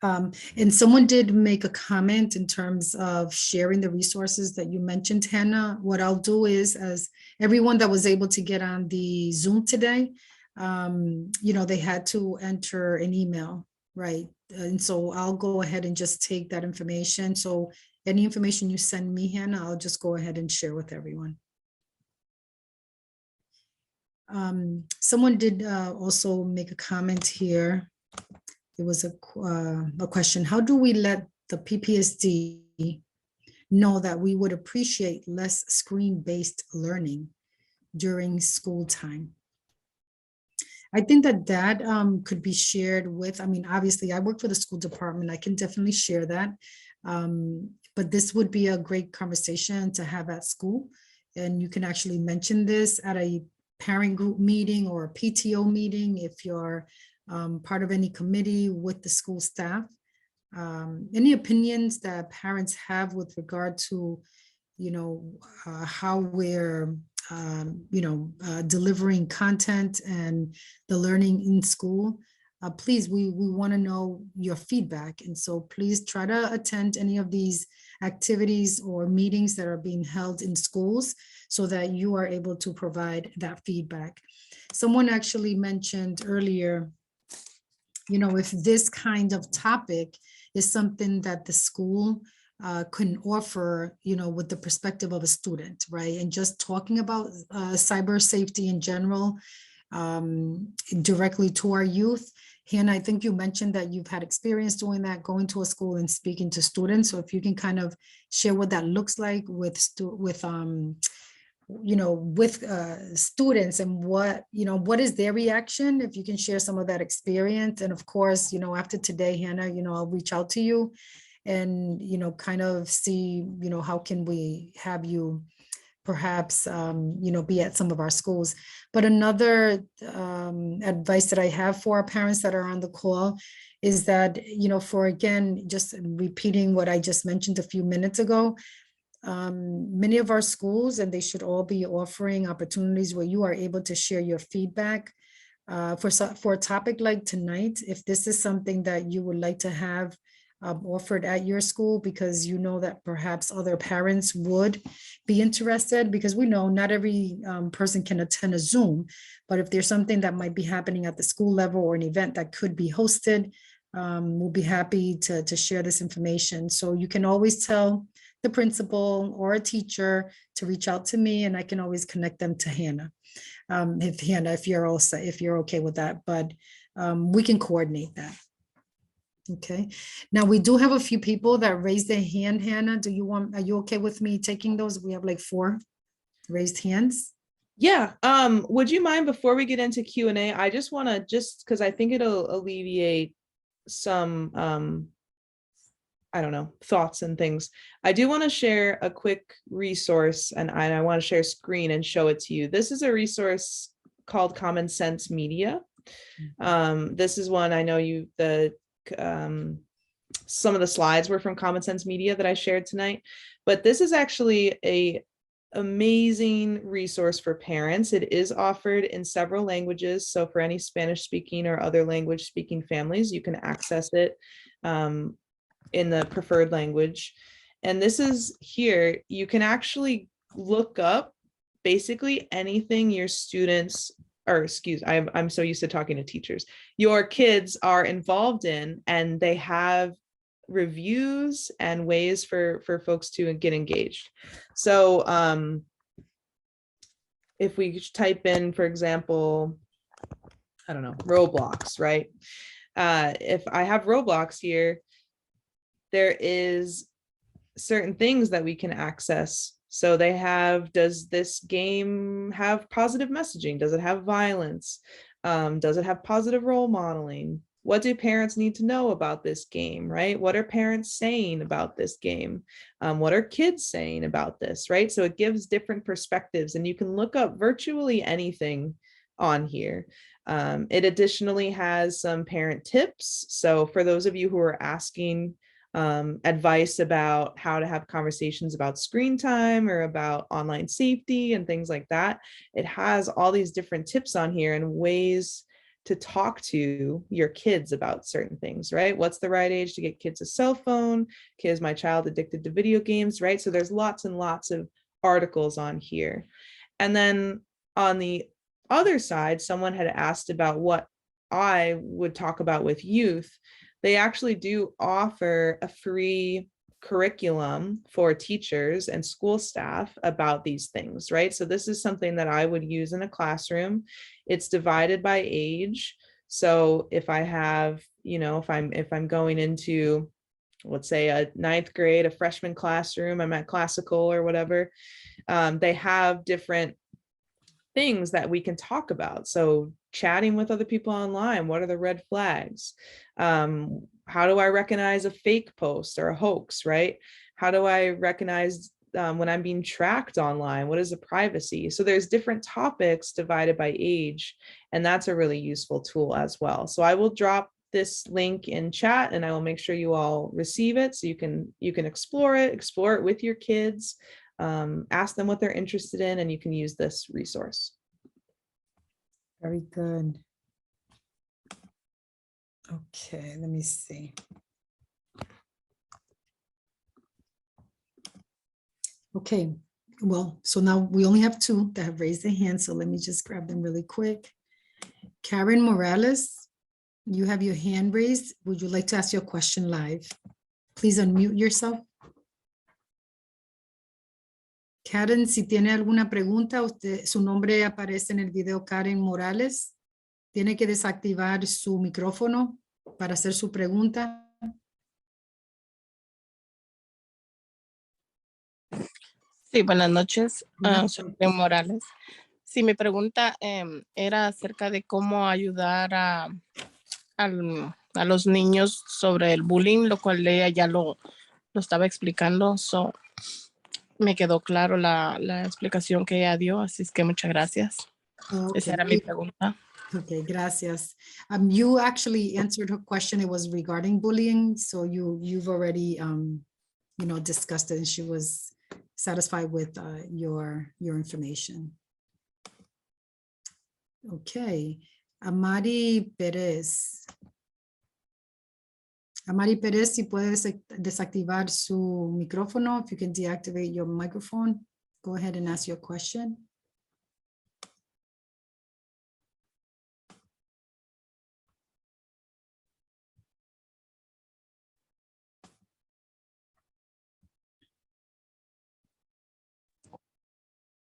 And someone did make a comment in terms of sharing the resources that you mentioned, Hannah. What I'll do is, as everyone that was able to get on the Zoom today, they had to enter an email, right? And so I'll go ahead and just take that information. So any information you send me, Hannah, I'll just go ahead and share with everyone. Someone did also make a comment here. It was a question. How do we let the PPSD know that we would appreciate less screen-based learning during school time? I think that could be shared with, obviously I work for the school department. I can definitely share that. But this would be a great conversation to have at school. And you can actually mention this at a parent group meeting or a PTO meeting if you're part of any committee with the school staff. Any opinions that parents have with regard to, how we're, delivering content and the learning in school, please, we want to know your feedback. And so please try to attend any of these activities or meetings that are being held in schools so that you are able to provide that feedback. Someone actually mentioned earlier, if this kind of topic is something that the school can offer, with the perspective of a student, right? And just talking about cyber safety in general, directly to our youth. Hannah, I think you mentioned that you've had experience doing that, going to a school and speaking to students. So if you can kind of share what that looks like with students and what is their reaction, if you can share some of that experience. And of course, after today, Hannah, I'll reach out to you and, kind of see, how can we have you perhaps, be at some of our schools. But another advice that I have for our parents that are on the call is that, for, again, just repeating what I just mentioned a few minutes ago, many of our schools, and they should all be offering opportunities where you are able to share your feedback for a topic like tonight. If this is something that you would like to have offered at your school, because that perhaps other parents would be interested, because we know not every person can attend a Zoom, but if there's something that might be happening at the school level or an event that could be hosted, we'll be happy to share this information. So you can always tell the principal or a teacher to reach out to me, and I can always connect them to Hannah. If you're okay with that, but we can coordinate that. Okay. Now we do have a few people that raised their hand. Hannah, are you okay with me taking those? We have like 4 raised hands. Yeah. Would you mind, before we get into Q&A, I just want to, because I think it'll alleviate some I don't know, thoughts and things. I do want to share a quick resource, and I want to share screen and show it to you. This is a resource called Common Sense Media. This is one I know some of the slides were from Common Sense Media that I shared tonight, but this is actually a amazing resource for parents. It is offered in several languages. So for any Spanish speaking or other language speaking families, you can access it in the preferred language. And this is here, you can actually look up basically anything your students, or excuse, I'm so used to talking to teachers, your kids are involved in, and they have reviews and ways for folks to get engaged. So if we type in, for example, I don't know, Roblox, right? If I have Roblox here, there is certain things that we can access. So they have, does this game have positive messaging? Does it have violence? Does it have positive role modeling? What do parents need to know about this game, right? What are parents saying about this game? What are kids saying about this, right? So it gives different perspectives, and you can look up virtually anything on here. It additionally has some parent tips. So for those of you who are asking advice about how to have conversations about screen time or about online safety and things like that, it has all these different tips on here and ways to talk to your kids about certain things, right? What's the right age to get kids a cell phone? Is my child addicted to video games, right? So there's lots and lots of articles on here. And then on the other side, someone had asked about what I would talk about with youth. They actually do offer a free curriculum for teachers and school staff about these things, right? So this is something that I would use in a classroom. It's divided by age. So if I have, if I'm going into, let's say, a 9th grade, a freshman classroom, I'm at classical or whatever, they have different things that we can talk about. So chatting with other people online, what are the red flags? How do I recognize a fake post or a hoax, right? How do I recognize when I'm being tracked online? What is the privacy? So there's different topics divided by age, and that's a really useful tool as well. So I will drop this link in chat, and I will make sure you all receive it so you can explore it with your kids. Ask them what they're interested in, and you can use this resource. Very good. Okay, let me see. Okay, well, so now we only have 2 that have raised their hands, so let me just grab them really quick. Karen Morales, you have your hand raised. Would you like to ask your question live? Please unmute yourself. Karen, si tiene alguna pregunta, su nombre aparece en el video Karen Morales. Tiene que desactivar su micrófono para hacer su pregunta. Sí, buenas noches. Soy Karen Morales. Sí, mi pregunta era acerca de cómo ayudar a los niños sobre el bullying, lo cual ella ya lo estaba explicando. Me quedó claro la explicación que ella dio, así es que muchas gracias. Okay. Esa era mi pregunta. Okay, gracias. You actually answered her question. It was regarding bullying, so you've already discussed it, and she was satisfied with your information. Okay, Amari Pérez. Amari Pérez, si puedes desactivar su micrófono, if you can deactivate your microphone, go ahead and ask your question.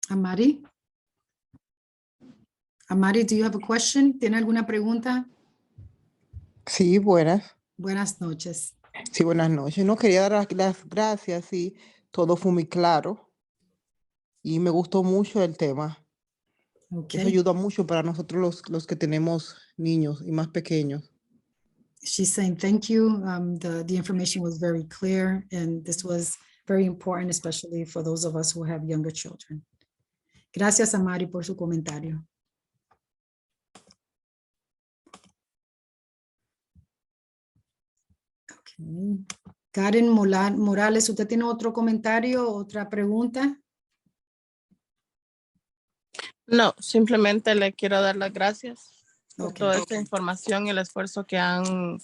Amari? Amari, do you have a question? ¿Tiene alguna pregunta? Sí, buenas. Buenas noches. Sí, buenas noches. No quería dar las gracias, sí, todo fue muy claro y me gustó mucho el tema. Okay. Eso ayuda mucho para nosotros los que tenemos niños y más pequeños. She's saying thank you. The information was very clear, and this was very important, especially for those of us who have younger children. Gracias, Amari, por su comentario. Okay. Karen Morales, ¿usted tiene otro comentario, otra pregunta? No, simplemente le quiero dar las gracias por Ok. toda esta información y el esfuerzo que han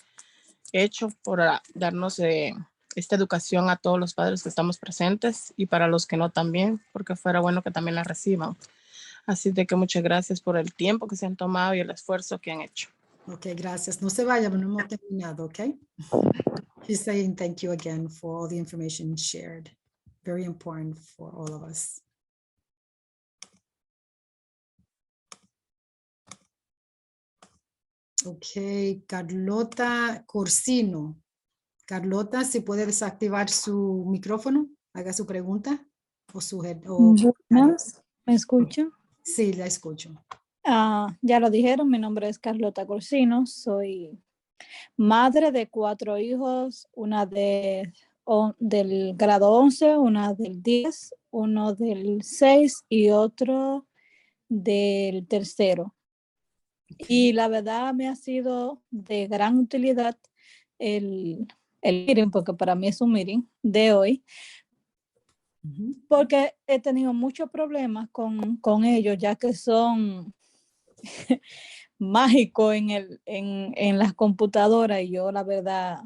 hecho por darnos esta educación a todos los padres que estamos presentes y para los que no también, porque fuera bueno que también la reciban. Así de que muchas gracias por el tiempo que se han tomado y el esfuerzo que han hecho. Ok, gracias. No se vaya, no hemos terminado, ok? She's saying thank you again for all the information shared. Very important for all of us. Ok, Carlota Corsino. Carlota, si puede desactivar su micrófono, haga su pregunta o su... Buenas, ¿me escuchan? Sí, la escucho. Ya lo dijeron, mi nombre es Carlota Corsino, soy madre de 4 hijos, una del grado 11, una del 10, uno del 6 y otro del tercero. Y la verdad me ha sido de gran utilidad el meeting, porque para mí es un meeting de hoy, porque he tenido muchos problemas con ellos, ya que son mágicos en las computadoras y yo la verdad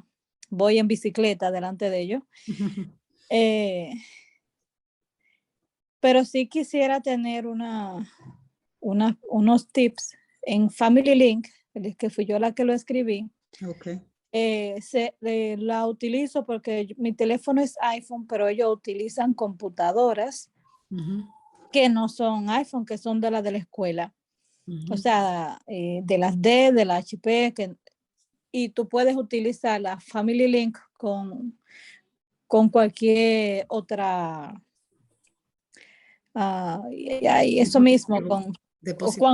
voy en bicicleta delante de ellos. Pero sí quisiera tener unos tips en Family Link, que fui yo la que lo escribí. Okay. La utilizo porque mi teléfono es iPhone, pero ellos utilizan computadoras que no son iPhone, que son de la escuela. O sea, de las de la HP, y tú puedes utilizar la Family Link con cualquier otra, y eso mismo, con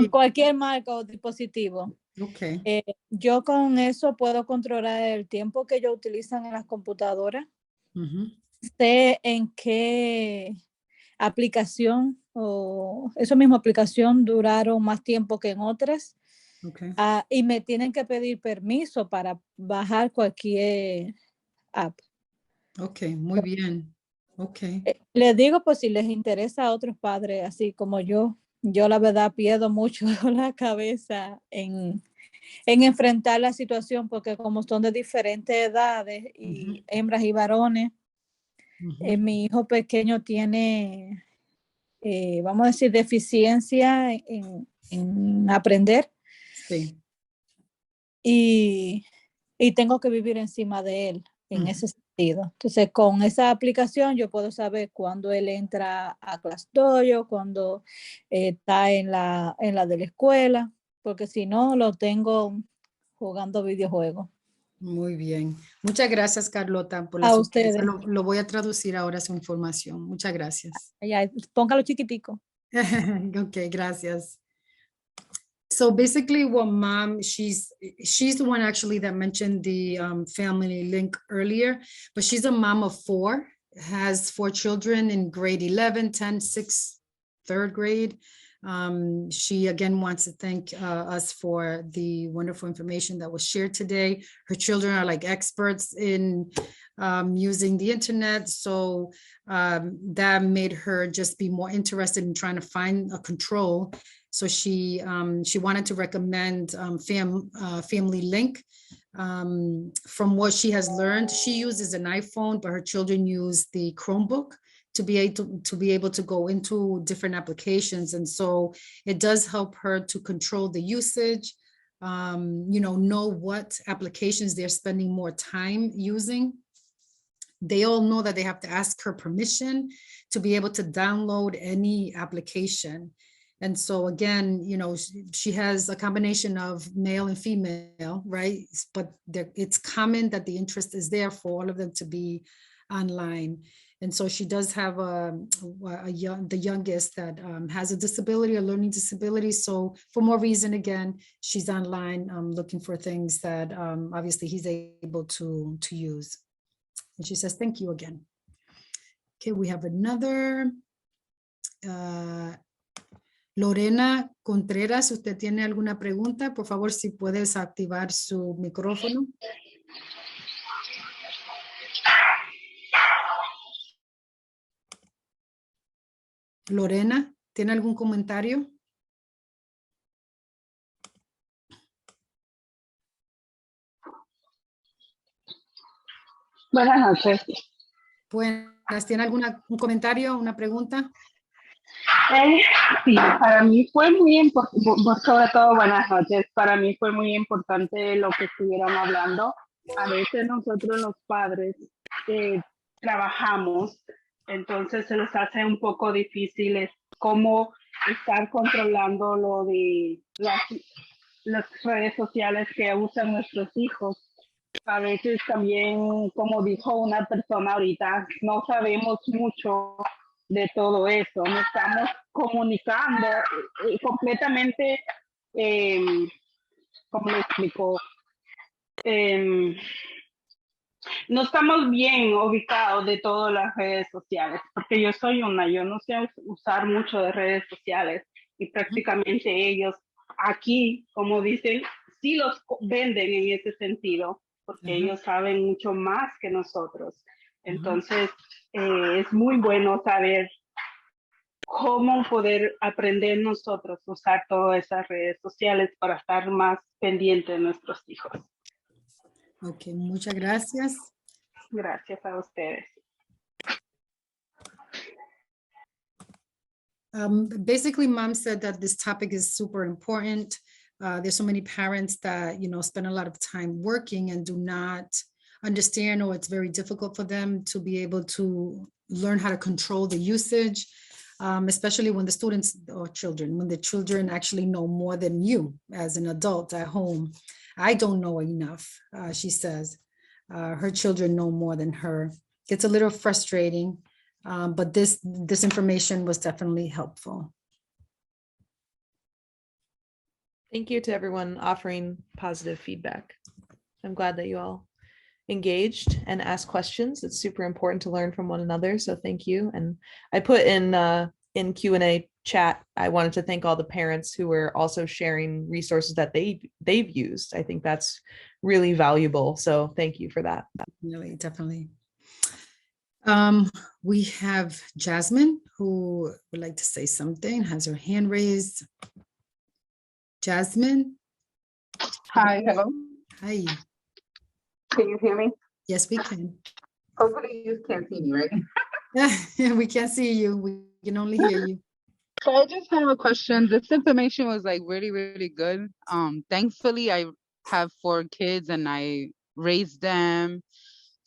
cualquier marca o dispositivo. Okay. Yo con eso puedo controlar el tiempo que ellos utilizan en las computadoras. Sé en qué aplicación o esa misma aplicación duraron más tiempo que en otras. Okay. Y me tienen que pedir permiso para bajar cualquier app. Ok, muy bien. Ok. Les digo, pues si les interesa a otros padres, así como yo la verdad pierdo mucho la cabeza en enfrentar la situación, porque como son de diferentes edades y hembras y varones, mi hijo pequeño tiene, vamos a decir, deficiencia en aprender. Sí. Y tengo que vivir encima de él en ese sentido. Entonces, con esa aplicación yo puedo saber cuándo él entra a Class Dojo, cuándo está en la de la escuela, porque si no, lo tengo jugando videojuegos. Muy bien. Muchas gracias, Carlota, por la A sugerencia. ustedes. Lo voy a traducir ahora su información. Muchas gracias. Ya, póngalo chiquitico. Okay, gracias. So basically what mom, she's the one actually that mentioned the family link earlier, but she's a mom of 4, has 4 children in grade 11, 10, 6, 3rd grade. She again wants to thank us for the wonderful information that was shared today. Her children are like experts in using the internet. So that made her just be more interested in trying to find a control. So she wanted to recommend Family Link. From what she has learned, she uses an iPhone, but her children use the Chromebook to be able to go into different applications. And so it does help her to control the usage, know what applications they're spending more time using. They all know that they have to ask her permission to be able to download any application. And so again, she has a combination of male and female, right? But it's common that the interest is there for all of them to be online. And so she does have the youngest that has a disability, a learning disability. So for more reason, again, she's online looking for things that obviously he's able to use. And she says, thank you again. Okay, we have another. Lorena Contreras, ¿usted tiene alguna pregunta? Por favor, si puedes activar su micrófono. Lorena, ¿tiene algún comentario? Buenas noches. Buenas, ¿tiene un comentario, una pregunta? Sí, para mí fue muy importante, sobre todo buenas noches, para mí fue muy importante lo que estuvieron hablando. A veces nosotros los padres trabajamos, entonces se nos hace un poco difícil cómo estar controlando lo de las redes sociales que usan nuestros hijos. A veces también, como dijo una persona ahorita, no sabemos mucho de todo eso, no estamos comunicando completamente, eh, ¿cómo lo explico? Eh, no estamos bien ubicados de todas las redes sociales, porque yo no sé usar mucho de redes sociales y prácticamente ellos aquí, como dicen, sí los venden en ese sentido, porque ellos saben mucho más que nosotros. Entonces, es muy bueno saber cómo poder aprender nosotros a usar todas esas redes sociales para estar más pendientes de nuestros hijos. Ok, muchas gracias. Gracias a ustedes. Basically, Mom said that this topic is super important. There's so many parents that, spend a lot of time working and do not understand, or it's very difficult for them to be able to learn how to control the usage, especially when the students or children, when the children actually know more than you as an adult at home. I don't know enough, she says. Her children know more than her. It's a little frustrating. But this information was definitely helpful. Thank you to everyone offering positive feedback. I'm glad that you all engaged and asked questions. It's super important to learn from one another. So thank you. And I put in Q&A chat, I wanted to thank all the parents who were also sharing resources that they've used. I think that's really valuable. So thank you for that. Definitely. We have Jasmine, who would like to say something, has her hand raised. Jasmine? Hi, hello. Hi. Can you hear me? Yes, we can. Hopefully you can't see me, right? We can't see you. We can only hear you. So I just have a question. This information was like really, really good. Thankfully, I have 4 kids and I raised them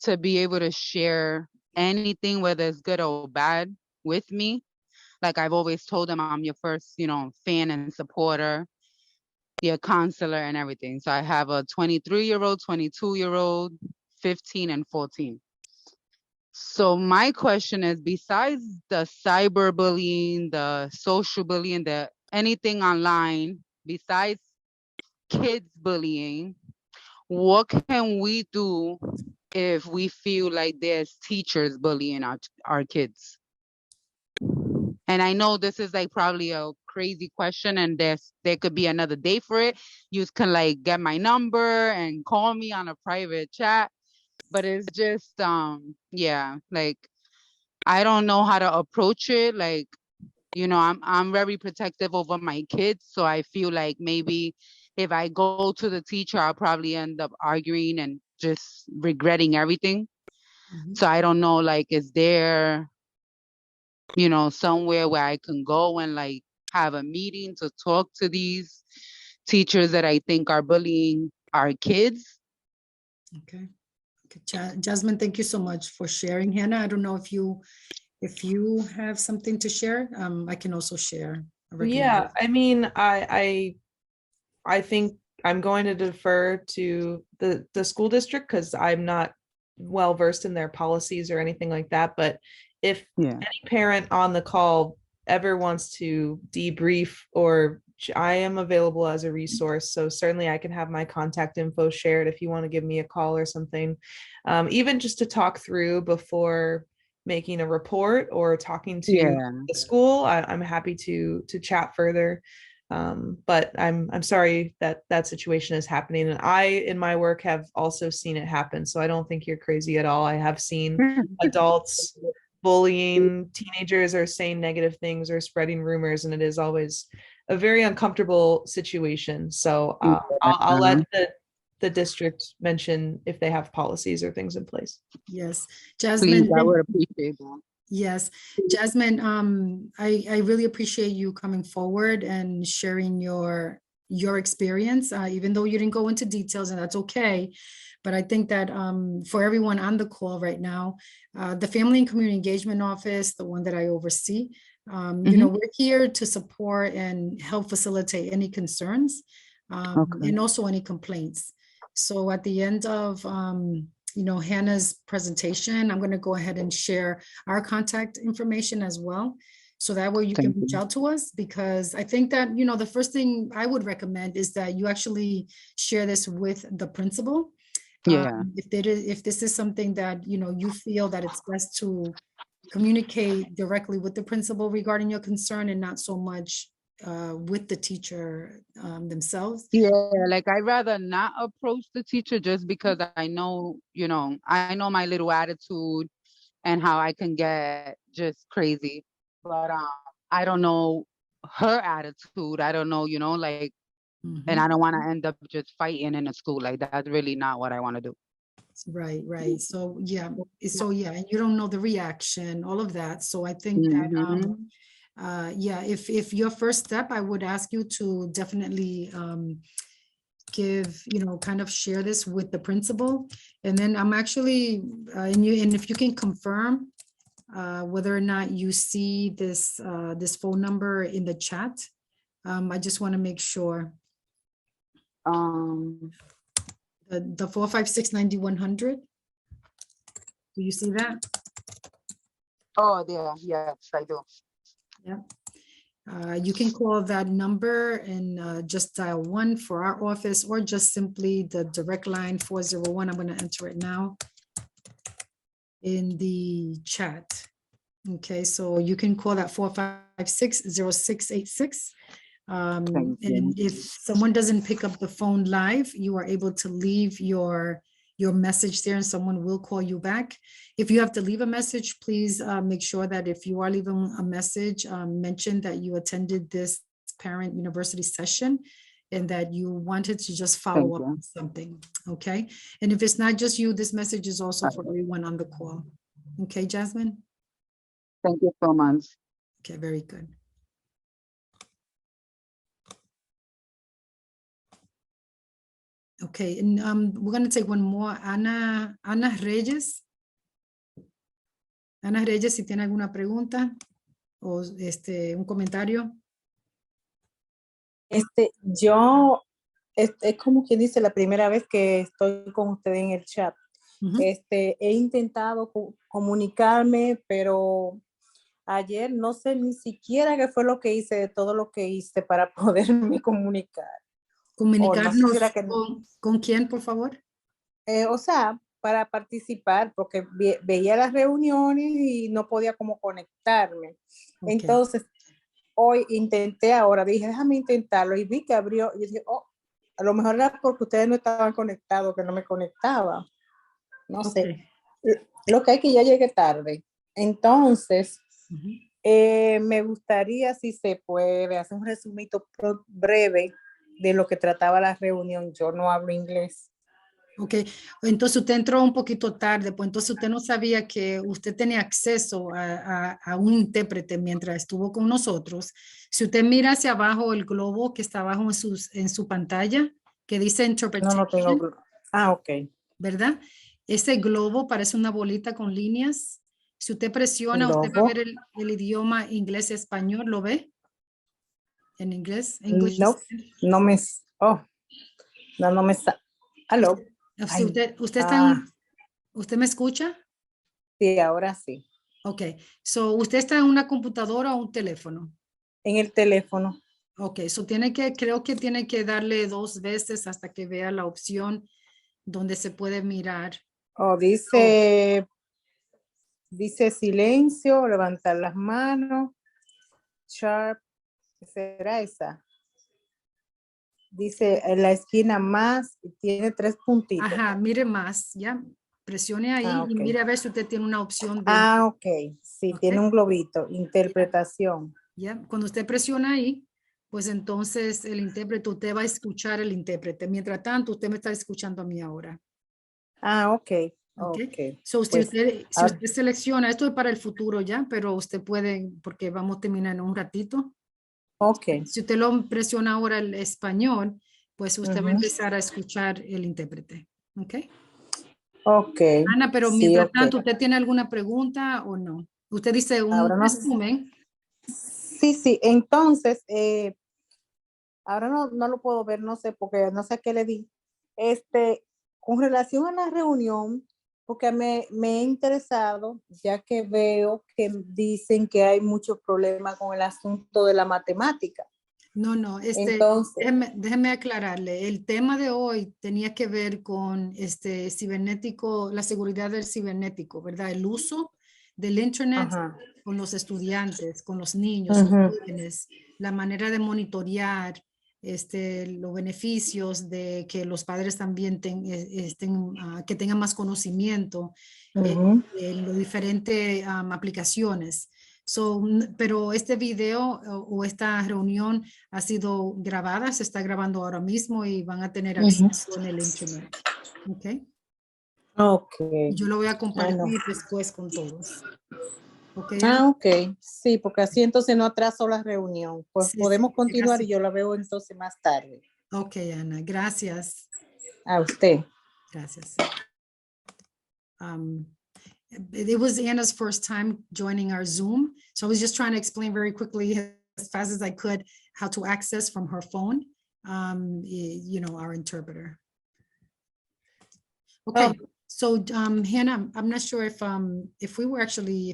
to be able to share anything, whether it's good or bad, with me. Like I've always told them, I'm your first, fan and supporter, your counselor and everything. So I have a 23-year-old, 22-year-old, 15 and 14. So my question is, besides the cyberbullying, the social bullying, the anything online, besides kids bullying, what can we do if we feel like there's teachers bullying our kids? And I know this is like probably a crazy question and there could be another day for it. You can like get my number and call me on a private chat. But it's just, yeah, like, I don't know how to approach it. Like, I'm very protective over my kids. So I feel like maybe if I go to the teacher, I'll probably end up arguing and just regretting everything. So I don't know, like, is there, somewhere where I can go and like have a meeting to talk to these teachers that I think are bullying our kids? Okay. Jasmine, thank you so much for sharing. Hannah, I don't know if you have something to share. I can also share. Yeah, I mean, I think I'm going to defer to the school district because I'm not well versed in their policies or anything like that. But if any parent on the call ever wants to debrief, or I am available as a resource. So certainly I can have my contact info shared if you want to give me a call or something, even just to talk through before making a report or talking to the school. I'm happy to chat further. But I'm sorry that situation is happening. And I, in my work, have also seen it happen. So I don't think you're crazy at all. I have seen adults bullying teenagers or saying negative things or spreading rumors, and it is always a very uncomfortable situation. So I'll let the district mention if they have policies or things in place. Yes, Please, Jasmine. I would appreciate that. Yes, Jasmine, I really appreciate you coming forward and sharing your experience, even though you didn't go into details, and that's okay. But I think that for everyone on the call right now, the Family and Community Engagement Office, the one that I oversee, you know, we're here to support and help facilitate any concerns Okay. and also any complaints. So at the end of you know, Hannah's presentation, I'm going to go ahead and share our contact information as well. So that way you can Thank reach you. out to us, because I think that, you know, the first thing I would recommend is that you actually share this with the principal. Yeah. If this is something that, you know, you feel that it's best to communicate directly with the principal regarding your concern and not so much with the teacher themselves. Yeah, like I'd rather not approach the teacher just because I know, you know, I know my little attitude and how I can get just crazy. But I don't know her attitude. I don't know, you know, like, and I don't want to end up just fighting in a school. Like that's really not what I want to do. Right, right. So yeah, and you don't know the reaction, all of that. So I think that yeah, if your first step, I would ask you to definitely give, you know, kind of share this with the principal. And then I'm actually, and if you can confirm whether or not you see this this phone number in the chat, I just want to make sure. The 456-9100. Do you see that? Oh, yeah, yes, I do. Yeah. You can call that number and just dial 1 for our office, or just simply the direct line 401. I'm going to enter it now in the chat. Okay, so you can call that 456-0686. And if someone doesn't pick up the phone live, you are able to leave your message there and someone will call you back. If you have to leave a message, please make sure that if you are leaving a message, mention that you attended this parent university session and that you wanted to just follow up on something, okay? And if it's not just you, this message is also for everyone on the call. Okay, Jasmine? Thank you so much. Okay, very good. Okay, and we're going to take one more. Ana Reyes. Ana Reyes, si tiene alguna pregunta o un comentario. Yo, es como quien dice, la primera vez que estoy con ustedes en el chat. He intentado comunicarme, pero ayer no sé ni siquiera qué fue lo que hice, de todo lo que hice para poderme comunicar. Comunicarnos ¿con quién, por favor? O sea, para participar, porque veía las reuniones y no podía como conectarme. Okay. Entonces, hoy intenté, ahora dije, déjame intentarlo, y vi que abrió, y dije, oh, a lo mejor era porque ustedes no estaban conectados, que no me conectaba. No sé. Lo que hay que ya llegué tarde. Entonces, me gustaría, si se puede, hacer un resumito breve de lo que trataba la reunión. Yo no hablo inglés. Ok, entonces usted entró un poquito tarde, pues entonces usted no sabía que usted tenía acceso a un intérprete mientras estuvo con nosotros. Si usted mira hacia abajo el globo que está abajo en su pantalla, que dice interpretation. No tengo. Ok. ¿Verdad? Ese globo parece una bolita con líneas. Si usted presiona, usted va a ver el idioma inglés-español, ¿lo ve? ¿En inglés? No me... Oh, no me... ¿Aló? Si ¿Usted me escucha? Sí, ahora sí. Ok. So, ¿usted está en una computadora o un teléfono? En el teléfono. Ok. So, creo que tiene que darle 2 veces hasta que vea la opción donde se puede mirar. Oh, dice silencio, levantar las manos. Sharp. ¿Será esa? Dice en la esquina más, tiene 3 puntitos. Ajá, mire más, ya. Presione ahí y mire a ver si usted tiene una opción. Ok. Sí, tiene un globito. Interpretación. Ya, cuando usted presiona ahí, pues entonces el intérprete, usted va a escuchar el intérprete. Mientras tanto, usted me está escuchando a mí ahora. Ah, ok. Okay. Ok. So, si Pues, usted ahora- selecciona, esto es para el futuro ya, pero usted puede, porque vamos a terminar en un ratito. Ok. Si usted lo presiona ahora el español, pues usted va a Ujú. empezar a escuchar el intérprete. ¿Ok? Ok. Ana, pero Sí, mientras ok. tanto, ¿usted tiene alguna pregunta o no? Usted dice un Ahora no. resumen. Sí, sí. Entonces, ahora no lo puedo ver, no sé, porque no sé a qué le di. Con relación a la reunión, porque me he interesado, ya que veo que dicen que hay muchos problemas con el asunto de la matemática. No, Entonces, déjeme aclararle. El tema de hoy tenía que ver con cibernético, la seguridad del cibernético, ¿verdad? El uso del internet ajá. con los estudiantes, con los niños, los Ujú. jóvenes, la manera de monitorear los beneficios de que los padres también que tengan más conocimiento Ujú. en las diferentes aplicaciones. Pero este video o esta reunión ha sido grabada, se está grabando ahora mismo y van a tener Ujú. acceso en el internet. ¿Ok? Ok. Y yo lo voy a Ah, no. compartir después con todos. ¿Ok, Ana? Ah, ok. Sí, porque así entonces no atraso la reunión. Pues Sí, podemos continuar y gracias. yo la veo entonces más tarde. Ok, Ana, gracias. A usted. Gracias. It was Anna's first time joining our Zoom. So I was just trying to explain very quickly as fast as I could how to access from her phone, our interpreter. Okay, so Hannah, I'm not sure if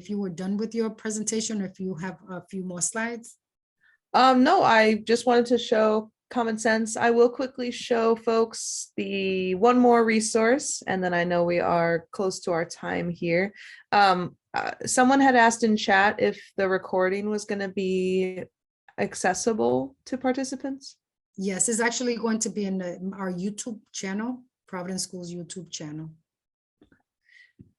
you were done with your presentation or if you have a few more slides. No, I just wanted to show common sense. I will quickly show folks the one more resource, and then I know we are close to our time here. Someone had asked in chat if the recording was going to be accessible to participants. Yes, it's actually going to be in our YouTube channel, Providence Schools YouTube channel.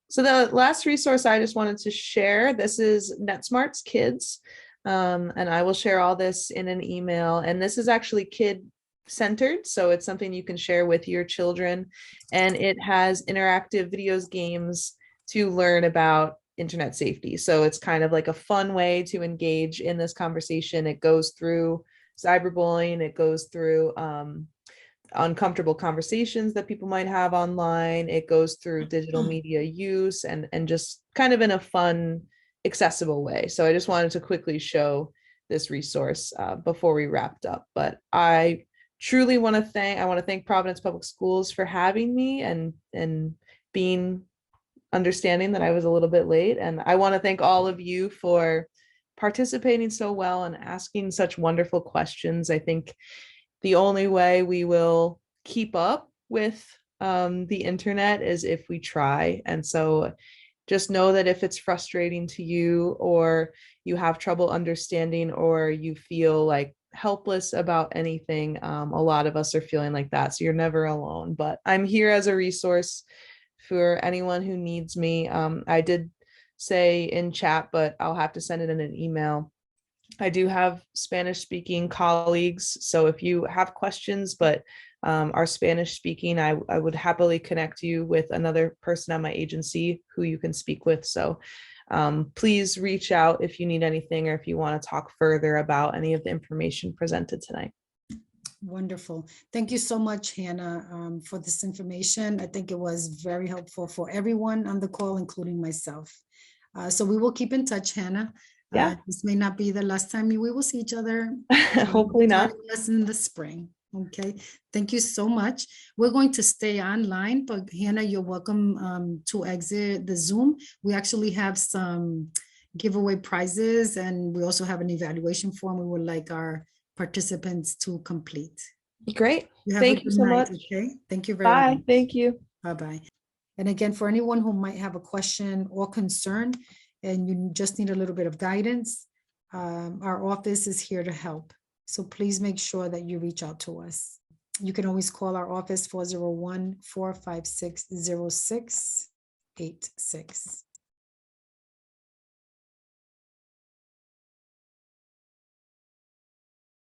So the last resource I just wanted to share, this is NetSmart's Kids. And I will share all this in an email. And this is actually kid-centered, so it's something you can share with your children. And it has interactive videos, games to learn about internet safety. So it's kind of like a fun way to engage in this conversation. It goes through cyberbullying, it goes through uncomfortable conversations that people might have online. It goes through digital media use and just kind of in a fun, accessible way. So I just wanted to quickly show this resource before we wrapped up. But I truly want to thank Providence Public Schools for having me and being understanding that I was a little bit late. And I want to thank all of you for participating so well and asking such wonderful questions. I think the only way we will keep up with the internet is if we try. And so just know that if it's frustrating to you or you have trouble understanding or you feel like helpless about anything, a lot of us are feeling like that. So you're never alone, but I'm here as a resource for anyone who needs me. I did say in chat, but I'll have to send it in an email. I do have Spanish speaking colleagues. So if you have questions, but are Spanish speaking, I would happily connect you with another person at my agency who you can speak with. So please reach out if you need anything or if you want to talk further about any of the information presented tonight. Wonderful. Thank you so much, Hannah, for this information. I think it was very helpful for everyone on the call, including myself. So we will keep in touch, Hannah. Yeah. This may not be the last time we will see each other. Hopefully not. In the spring. Okay. Thank you so much. We're going to stay online, but Hannah, you're welcome to exit the Zoom. We actually have some giveaway prizes and we also have an evaluation form we would like our participants to complete. Great. Thank you so much. Okay. Thank you very much. Bye. Thank you. Bye-bye. And again, for anyone who might have a question or concern, and you just need a little bit of guidance, our office is here to help. So please make sure that you reach out to us. You can always call our office 401-456-0686.